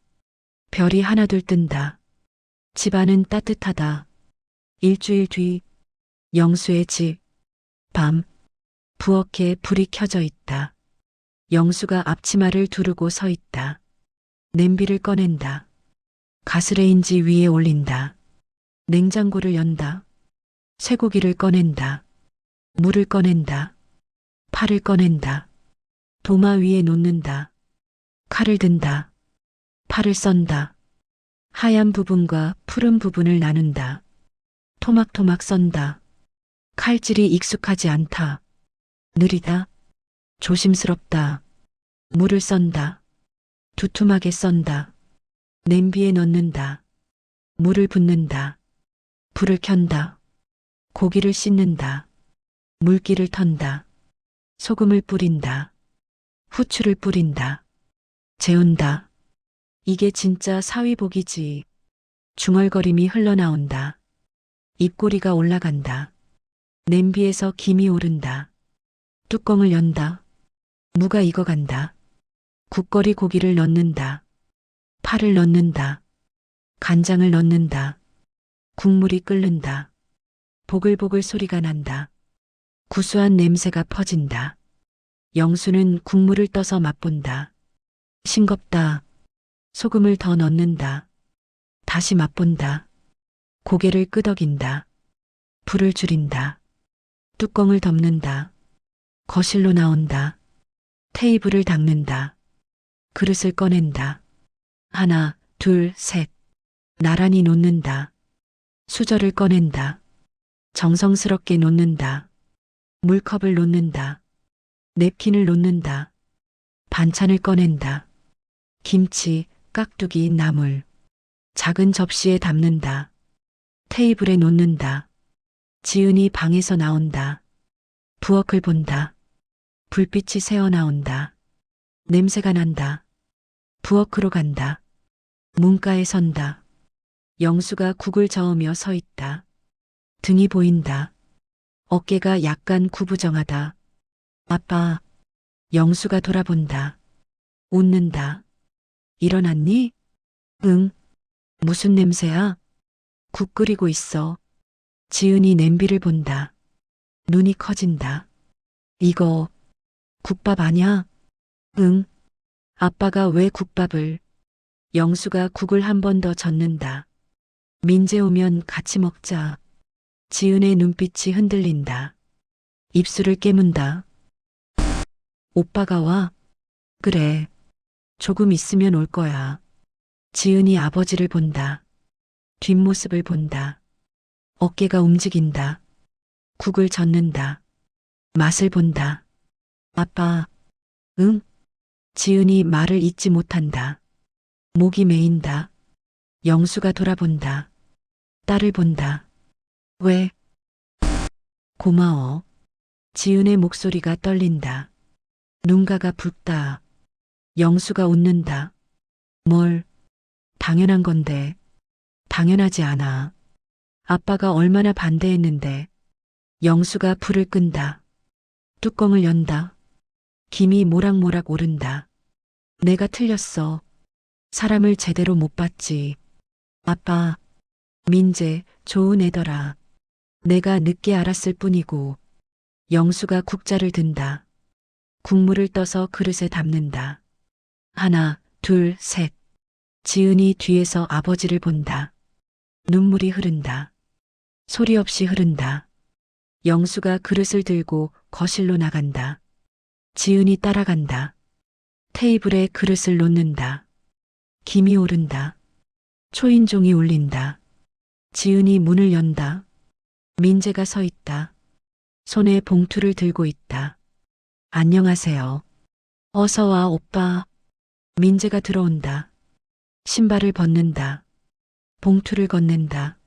별이 하나둘 뜬다. 집안은 따뜻하다. 일주일 뒤 영수의 집. 밤. 부엌에 불이 켜져 있다. 영수가 앞치마를 두르고 서 있다. 냄비를 꺼낸다. 가스레인지 위에 올린다. 냉장고를 연다. 쇠고기를 꺼낸다. 물을 꺼낸다. 팔을 꺼낸다. 도마 위에 놓는다. 칼을 든다. 팔을 썬다. 하얀 부분과 푸른 부분을 나눈다. 토막토막 썬다. 칼질이 익숙하지 않다. 느리다. 조심스럽다. 물을 썬다. 두툼하게 썬다. 냄비에 넣는다. 물을 붓는다. 불을 켠다. 고기를 씻는다. 물기를 턴다. 소금을 뿌린다. 후추를 뿌린다. 재운다. 이게 진짜 사위복이지. 중얼거림이 흘러나온다. 입꼬리가 올라간다. 냄비에서 김이 오른다. 뚜껑을 연다. 무가 익어간다. 국거리 고기를 넣는다. 파를 넣는다. 간장을 넣는다. 국물이 끓는다. 보글보글 소리가 난다. 구수한 냄새가 퍼진다. 영수는 국물을 떠서 맛본다. 싱겁다. 소금을 더 넣는다. 다시 맛본다. 고개를 끄덕인다. 불을 줄인다. 뚜껑을 덮는다. 거실로 나온다. 테이블을 닦는다. 그릇을 꺼낸다. 하나, 둘, 셋. 나란히 놓는다. 수저를 꺼낸다. 정성스럽게 놓는다. 물컵을 놓는다. 냅킨을 놓는다. 반찬을 꺼낸다. 김치, 깍두기, 나물. 작은 접시에 담는다. 테이블에 놓는다. 지은이 방에서 나온다. 부엌을 본다. 불빛이 새어나온다. 냄새가 난다. 부엌으로 간다. 문가에 선다. 영수가 국을 저으며 서 있다. 등이 보인다. 어깨가 약간 구부정하다. 아빠. 영수가 돌아본다. 웃는다. 일어났니? 응. 무슨 냄새야? 국 끓이고 있어. 지은이 냄비를 본다. 눈이 커진다. 이거 국밥 아냐? 응. 아빠가 왜 국밥을? 영수가 국을 한 번 더 젓는다. 민재 오면 같이 먹자. 지은의 눈빛이 흔들린다. 입술을 깨문다. 오빠가 와? 그래. 조금 있으면 올 거야. 지은이 아버지를 본다. 뒷모습을 본다. 어깨가 움직인다. 국을 젓는다. 맛을 본다. 아빠, 응? 지은이 말을 잇지 못한다. 목이 메인다. 영수가 돌아본다. 딸을 본다. 왜? 고마워. 지은의 목소리가 떨린다. 눈가가 붉다. 영수가 웃는다. 뭘? 당연한 건데. 당연하지 않아. 아빠가 얼마나 반대했는데. 영수가 불을 끈다. 뚜껑을 연다. 김이 모락모락 오른다. 내가 틀렸어. 사람을 제대로 못 봤지. 아빠, 민재, 좋은 애더라. 내가 늦게 알았을 뿐이고. 영수가 국자를 든다. 국물을 떠서 그릇에 담는다. 하나, 둘, 셋. 지은이 뒤에서 아버지를 본다. 눈물이 흐른다. 소리 없이 흐른다. 영수가 그릇을 들고 거실로 나간다. 지은이 따라간다. 테이블에 그릇을 놓는다. 김이 오른다. 초인종이 울린다. 지은이 문을 연다. 민재가 서 있다. 손에 봉투를 들고 있다. 안녕하세요. 어서 와, 오빠. 민재가 들어온다. 신발을 벗는다. 봉투를 건넨다.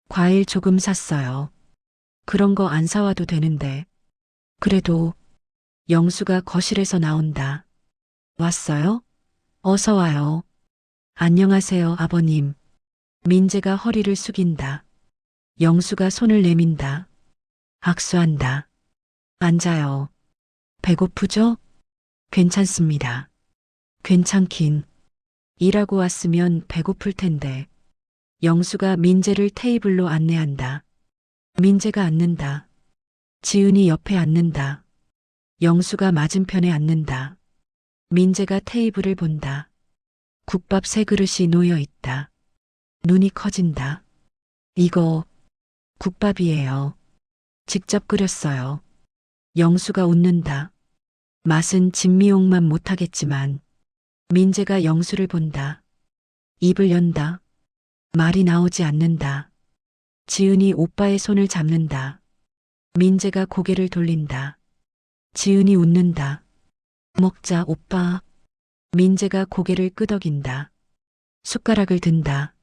과일 조금 샀어요. 그런 거 안 사와도 되는데. 그래도 영수가 거실에서 나온다. 왔어요? 어서 와요. 안녕하세요, 아버님. 민재가 허리를 숙인다. 영수가 손을 내민다. 악수한다. 앉아요. 배고프죠? 괜찮습니다. 괜찮긴. 일하고 왔으면 배고플 텐데. 영수가 민재를 테이블로 안내한다. 민재가 앉는다. 지은이 옆에 앉는다. 영수가 맞은편에 앉는다. 민재가 테이블을 본다. 국밥 3그릇이 놓여 있다. 눈이 커진다. 이거 국밥이에요. 직접 끓였어요. 영수가 웃는다. 맛은 진미옥만 못하겠지만 민재가 영수를 본다. 입을 연다. 말이 나오지 않는다. 지은이 오빠의 손을 잡는다. 민재가 고개를 돌린다. 지은이 웃는다. 먹자, 오빠. 민재가 고개를 끄덕인다. 숟가락을 든다.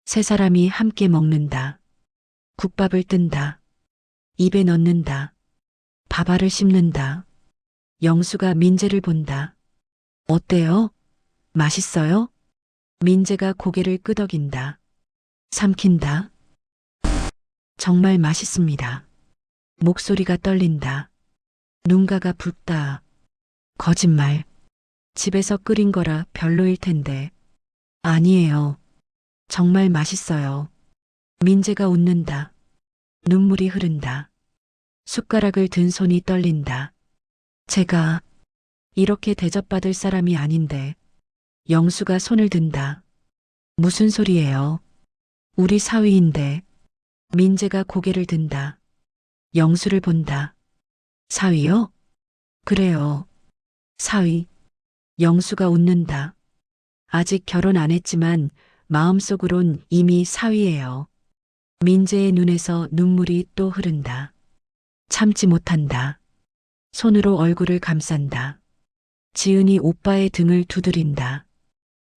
3사람이 함께 먹는다. 국밥을 뜬다. 입에 넣는다. 밥알을 씹는다. 영수가 민재를 본다. 어때요? 맛있어요? 민재가 고개를 끄덕인다. 삼킨다. 정말 맛있습니다. 목소리가 떨린다. 눈가가 붉다. 거짓말. 집에서 끓인 거라 별로일 텐데. 아니에요. 정말 맛있어요. 민재가 웃는다. 눈물이 흐른다. 숟가락을 든 손이 떨린다. 제가 이렇게 대접받을 사람이 아닌데. 영수가 손을 든다. 무슨 소리예요? 우리 사위인데. 민재가 고개를 든다. 영수를 본다. 사위요? 그래요. 사위. 영수가 웃는다. 아직 결혼 안 했지만 마음속으론 이미 사위예요. 민재의 눈에서 눈물이 또 흐른다. 참지 못한다. 손으로 얼굴을 감싼다. 지은이 오빠의 등을 두드린다.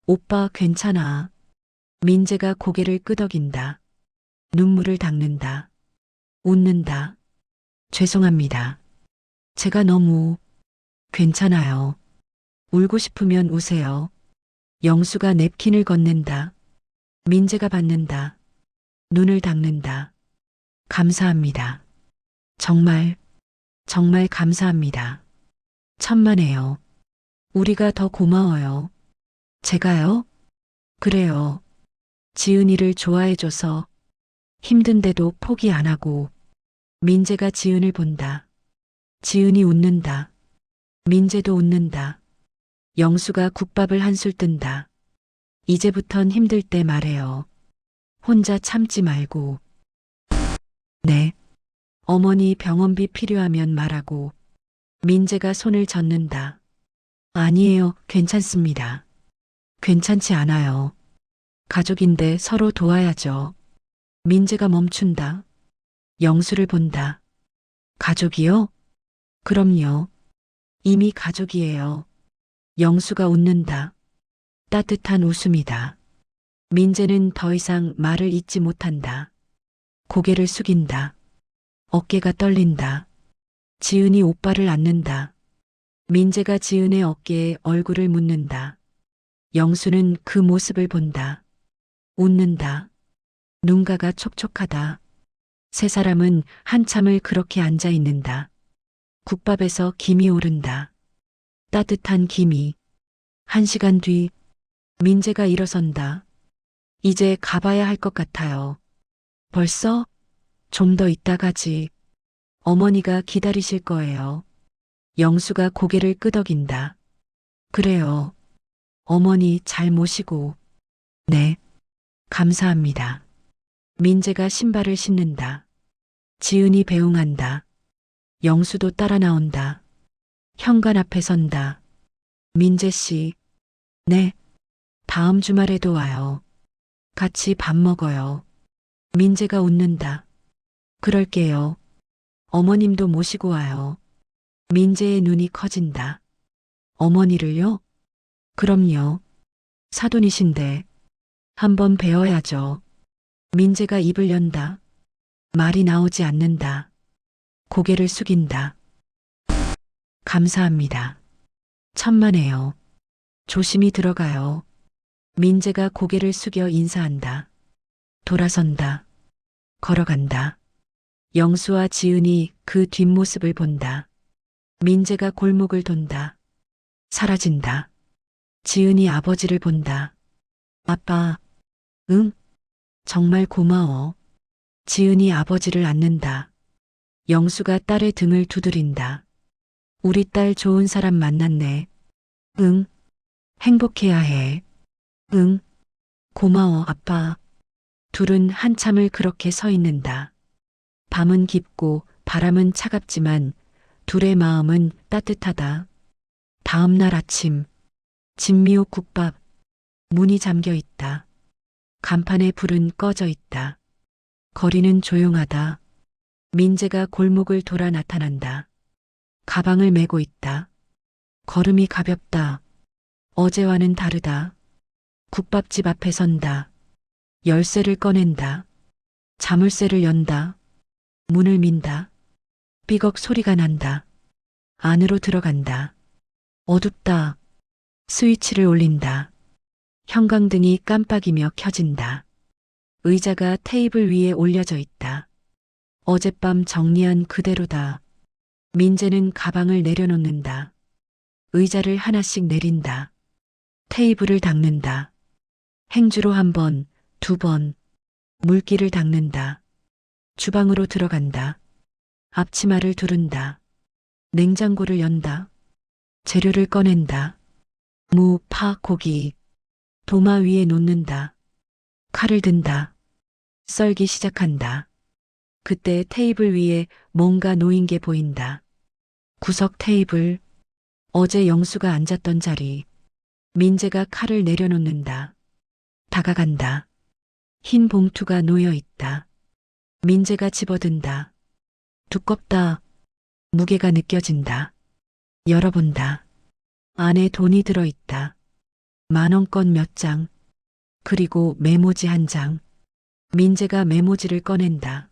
오빠 괜찮아. 민재가 고개를 끄덕인다. 눈물을 닦는다. 웃는다. 죄송합니다. 제가 너무 괜찮아요. 울고 싶으면 우세요. 영수가 냅킨을 건넨다. 민재가 받는다. 눈을 닦는다. 감사합니다. 정말, 정말 감사합니다. 천만에요. 우리가 더 고마워요. 제가요? 그래요. 지은이를 좋아해줘서 힘든데도 포기 안 하고. 민재가 지은을 본다. 지은이 웃는다. 민재도 웃는다. 영수가 국밥을 한술 뜬다. 이제부턴 힘들 때 말해요. 혼자 참지 말고. 네. 어머니 병원비 필요하면 말하고. 민재가 손을 젓는다. 아니에요. 괜찮습니다. 괜찮지 않아요. 가족인데 서로 도와야죠. 민재가 멈춘다. 영수를 본다. 가족이요? 그럼요. 이미 가족이에요. 영수가 웃는다. 따뜻한 웃음이다. 민재는 더 이상 말을 잇지 못한다. 고개를 숙인다. 어깨가 떨린다. 지은이 오빠를 안는다. 민재가 지은의 어깨에 얼굴을 묻는다. 영수는 그 모습을 본다. 웃는다. 눈가가 촉촉하다. 세 사람은 한참을 그렇게 앉아 있는다. 국밥에서 김이 오른다. 따뜻한 김이. 1시간 뒤 민재가 일어선다. 이제 가봐야 할 것 같아요. 벌써? 좀 더 이따 가지. 어머니가 기다리실 거예요. 영수가 고개를 끄덕인다. 그래요. 어머니 잘 모시고. 네. 감사합니다. 민재가 신발을 신는다. 지은이 배웅한다. 영수도 따라 나온다. 현관 앞에 선다. 민재 씨. 네. 다음 주말에도 와요. 같이 밥 먹어요. 민재가 웃는다. 그럴게요. 어머님도 모시고 와요. 민재의 눈이 커진다. 어머니를요? 그럼요. 사돈이신데 한번 배워야죠. 민재가 입을 연다. 말이 나오지 않는다. 고개를 숙인다. 감사합니다. 천만에요. 조심히 들어가요. 민재가 고개를 숙여 인사한다. 돌아선다. 걸어간다. 영수와 지은이 그 뒷모습을 본다. 민재가 골목을 돈다. 사라진다. 지은이 아버지를 본다. 아빠, 응? 정말 고마워. 지은이 아버지를 안는다. 영수가 딸의 등을 두드린다. 우리 딸 좋은 사람 만났네. 응. 행복해야 해. 응. 고마워, 아빠. 둘은 한참을 그렇게 서 있는다. 밤은 깊고 바람은 차갑지만 둘의 마음은 따뜻하다. 다음 날 아침, 진미옥 국밥, 문이 잠겨 있다. 간판에 불은 꺼져 있다. 거리는 조용하다. 민재가 골목을 돌아 나타난다. 가방을 메고 있다. 걸음이 가볍다. 어제와는 다르다. 국밥집 앞에 선다. 열쇠를 꺼낸다. 자물쇠를 연다. 문을 민다. 삐걱 소리가 난다. 안으로 들어간다. 어둡다. 스위치를 올린다. 형광등이 깜빡이며 켜진다. 의자가 테이블 위에 올려져 있다. 어젯밤 정리한 그대로다. 민재는 가방을 내려놓는다. 의자를 하나씩 내린다. 테이블을 닦는다. 행주로 1번, 2번. 물기를 닦는다. 주방으로 들어간다. 앞치마를 두른다. 냉장고를 연다. 재료를 꺼낸다. 무, 파, 고기. 도마 위에 놓는다. 칼을 든다. 썰기 시작한다. 그때 테이블 위에 뭔가 놓인 게 보인다. 구석 테이블. 어제 영수가 앉았던 자리. 민재가 칼을 내려놓는다. 다가간다. 흰 봉투가 놓여 있다. 민재가 집어든다. 두껍다. 무게가 느껴진다. 열어본다. 안에 돈이 들어있다. 10,000원권 몇 장. 그리고 메모지 1장. 민재가 메모지를 꺼낸다.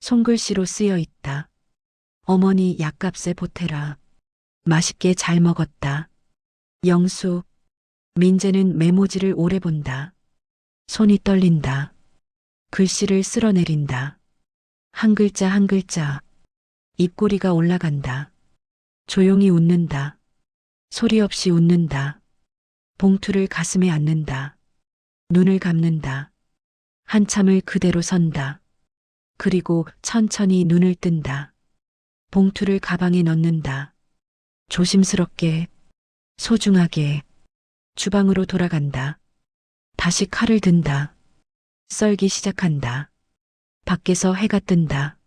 손글씨로 쓰여 있다. 어머니 약값에 보태라. 맛있게 잘 먹었다. 영수. 민재는 메모지를 오래 본다. 손이 떨린다. 글씨를 쓸어내린다. 한 글자 한 글자. 입꼬리가 올라간다. 조용히 웃는다. 소리 없이 웃는다. 봉투를 가슴에 안는다. 눈을 감는다. 한참을 그대로 선다. 그리고 천천히 눈을 뜬다. 봉투를 가방에 넣는다. 조심스럽게, 소중하게, 주방으로 돌아간다. 다시 칼을 든다. 썰기 시작한다. 밖에서 해가 뜬다.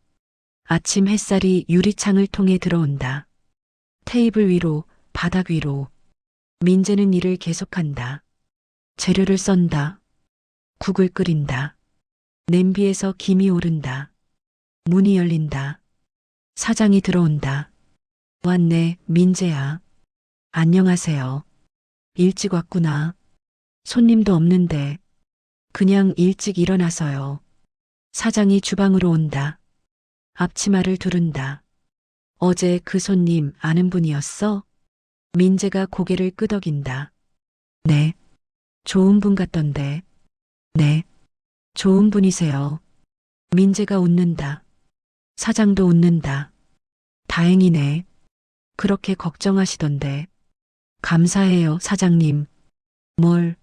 아침 햇살이 유리창을 통해 들어온다. 테이블 위로, 바닥 위로. 민재는 일을 계속한다. 재료를 썬다. 국을 끓인다. 냄비에서 김이 오른다. 문이 열린다. 사장이 들어온다. 왔네, 민재야. 안녕하세요. 일찍 왔구나. 손님도 없는데 그냥 일찍 일어나서요. 사장이 주방으로 온다. 앞치마를 두른다. 어제 그 손님 아는 분이었어? 민재가 고개를 끄덕인다. 네. 좋은 분 같던데. 네. 좋은 분이세요. 민재가 웃는다. 사장도 웃는다. 다행이네. 그렇게 걱정하시던데. 감사해요, 사장님. 뭘?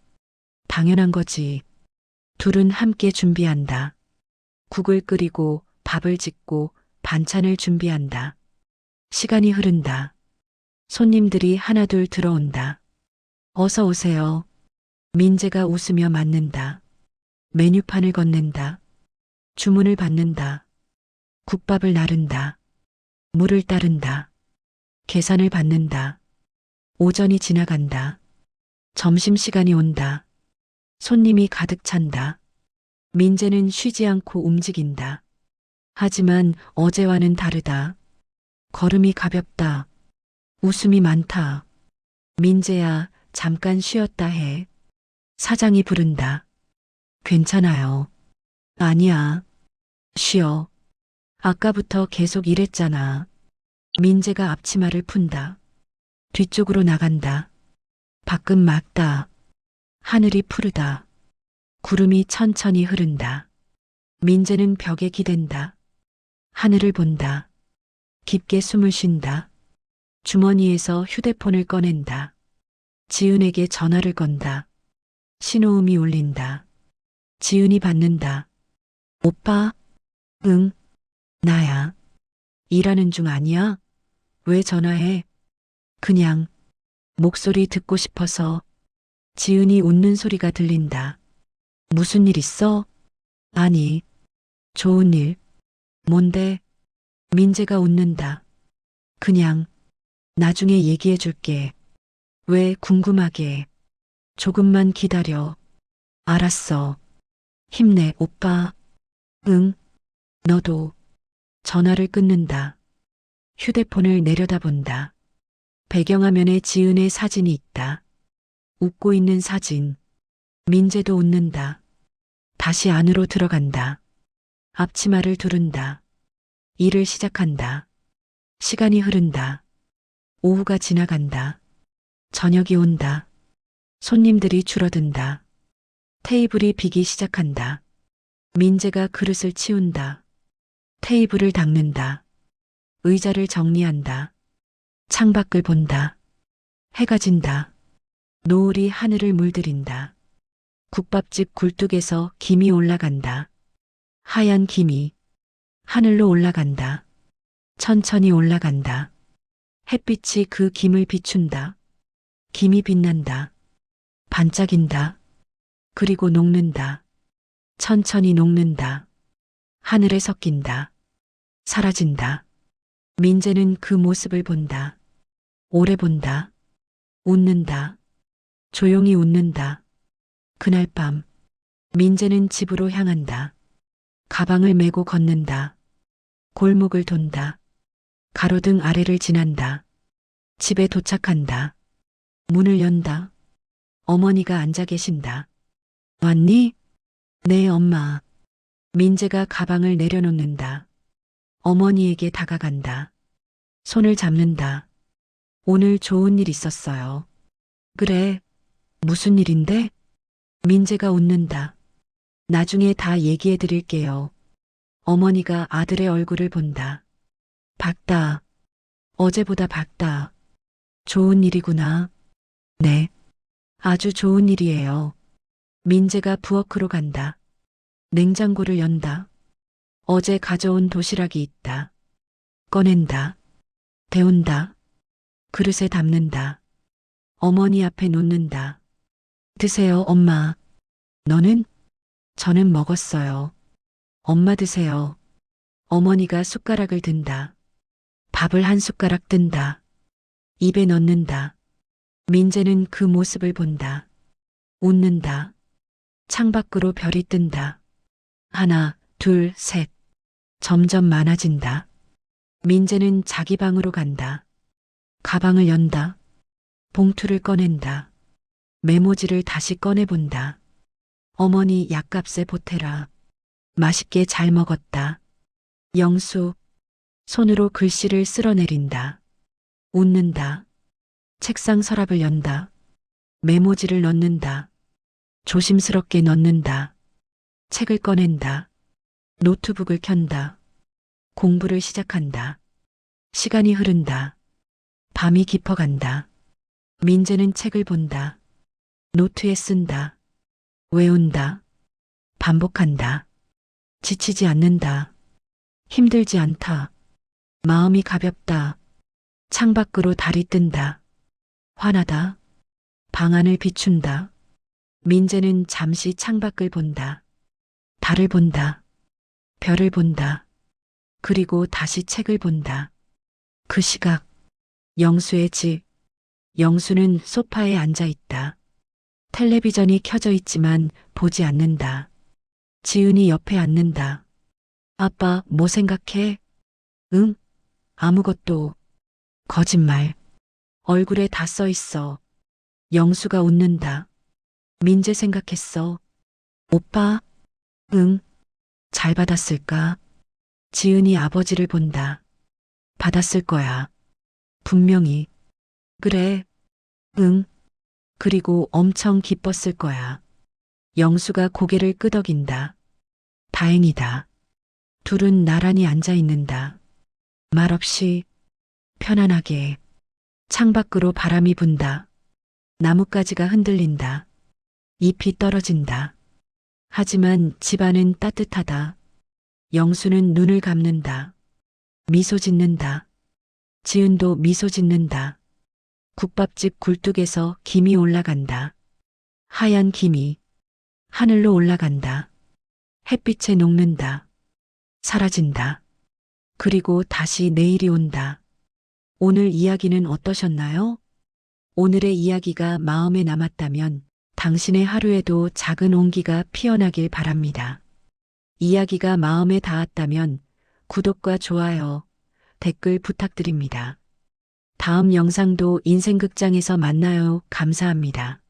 당연한 거지. 둘은 함께 준비한다. 국을 끓이고 밥을 짓고 반찬을 준비한다. 시간이 흐른다. 손님들이 하나둘 들어온다. 어서 오세요. 민재가 웃으며 맞는다. 메뉴판을 건넨다. 주문을 받는다. 국밥을 나른다. 물을 따른다. 계산을 받는다. 오전이 지나간다. 점심시간이 온다. 손님이 가득 찬다. 민재는 쉬지 않고 움직인다. 하지만 어제와는 다르다. 걸음이 가볍다. 웃음이 많다. 민재야, 잠깐 쉬었다 해. 사장이 부른다. 괜찮아요. 아니야. 쉬어. 아까부터 계속 일했잖아. 민재가 앞치마를 푼다. 뒤쪽으로 나간다. 밖은 맑다. 하늘이 푸르다. 구름이 천천히 흐른다. 민재는 벽에 기댄다. 하늘을 본다. 깊게 숨을 쉰다. 주머니에서 휴대폰을 꺼낸다. 지은에게 전화를 건다. 신호음이 울린다. 지은이 받는다. 오빠? 응, 나야. 일하는 중 아니야? 왜 전화해? 그냥 목소리 듣고 싶어서. 지은이 웃는 소리가 들린다. 무슨 일 있어? 아니, 좋은 일. 뭔데? 민재가 웃는다. 그냥 나중에 얘기해 줄게. 왜 궁금하게. 조금만 기다려. 알았어. 힘내, 오빠. 응, 너도. 전화를 끊는다. 휴대폰을 내려다본다. 배경화면에 지은의 사진이 있다. 웃고 있는 사진. 민재도 웃는다. 다시 안으로 들어간다. 앞치마를 두른다. 일을 시작한다. 시간이 흐른다. 오후가 지나간다. 저녁이 온다. 손님들이 줄어든다. 테이블이 비기 시작한다. 민재가 그릇을 치운다. 테이블을 닦는다. 의자를 정리한다. 창밖을 본다. 해가 진다. 노을이 하늘을 물들인다. 국밥집 굴뚝에서 김이 올라간다. 하얀 김이 하늘로 올라간다. 천천히 올라간다. 햇빛이 그 김을 비춘다. 김이 빛난다. 반짝인다. 그리고 녹는다. 천천히 녹는다. 하늘에 섞인다. 사라진다. 민재는 그 모습을 본다. 오래 본다. 웃는다. 조용히 웃는다. 그날 밤 민재는 집으로 향한다. 가방을 메고 걷는다. 골목을 돈다. 가로등 아래를 지난다. 집에 도착한다. 문을 연다. 어머니가 앉아 계신다. 왔니? 네, 엄마. 민재가 가방을 내려놓는다. 어머니에게 다가간다. 손을 잡는다. 오늘 좋은 일 있었어요. 그래. 무슨 일인데? 민재가 웃는다. 나중에 다 얘기해 드릴게요. 어머니가 아들의 얼굴을 본다. 밝다. 어제보다 밝다. 좋은 일이구나. 네. 아주 좋은 일이에요. 민재가 부엌으로 간다. 냉장고를 연다. 어제 가져온 도시락이 있다. 꺼낸다. 데운다. 그릇에 담는다. 어머니 앞에 놓는다. 드세요, 엄마. 너는? 저는 먹었어요. 엄마 드세요. 어머니가 숟가락을 든다. 밥을 한 숟가락 뜬다. 입에 넣는다. 민재는 그 모습을 본다. 웃는다. 창밖으로 별이 뜬다. 하나, 둘, 셋. 점점 많아진다. 민재는 자기 방으로 간다. 가방을 연다. 봉투를 꺼낸다. 메모지를 다시 꺼내본다. 어머니 약값에 보태라. 맛있게 잘 먹었다. 영수. 손으로 글씨를 쓸어내린다. 웃는다. 책상 서랍을 연다. 메모지를 넣는다. 조심스럽게 넣는다. 책을 꺼낸다. 노트북을 켠다. 공부를 시작한다. 시간이 흐른다. 밤이 깊어간다. 민재는 책을 본다. 노트에 쓴다. 외운다. 반복한다. 지치지 않는다. 힘들지 않다. 마음이 가볍다. 창밖으로 달이 뜬다. 환하다. 방 안을 비춘다. 민재는 잠시 창밖을 본다. 달을 본다. 별을 본다. 그리고 다시 책을 본다. 그 시각, 영수의 집. 영수는 소파에 앉아 있다. 텔레비전이 켜져 있지만 보지 않는다. 지은이 옆에 앉는다. 아빠, 뭐 생각해? 응? 아무것도. 거짓말. 얼굴에 다 써 있어. 영수가 웃는다. 민재 생각했어. 오빠? 응. 잘 받았을까? 지은이 아버지를 본다. 받았을 거야. 분명히. 그래. 응. 그리고 엄청 기뻤을 거야. 영수가 고개를 끄덕인다. 다행이다. 둘은 나란히 앉아 있는다. 말없이 편안하게. 창밖으로 바람이 분다. 나뭇가지가 흔들린다. 잎이 떨어진다. 하지만 집안은 따뜻하다. 영수는 눈을 감는다. 미소 짓는다. 지은도 미소 짓는다. 국밥집 굴뚝에서 김이 올라간다. 하얀 김이 하늘로 올라간다. 햇빛에 녹는다. 사라진다. 그리고 다시 내일이 온다. 오늘 이야기는 어떠셨나요? 오늘의 이야기가 마음에 남았다면 당신의 하루에도 작은 온기가 피어나길 바랍니다. 이야기가 마음에 닿았다면 구독과 좋아요, 댓글 부탁드립니다. 다음 영상도 인생극장에서 만나요. 감사합니다.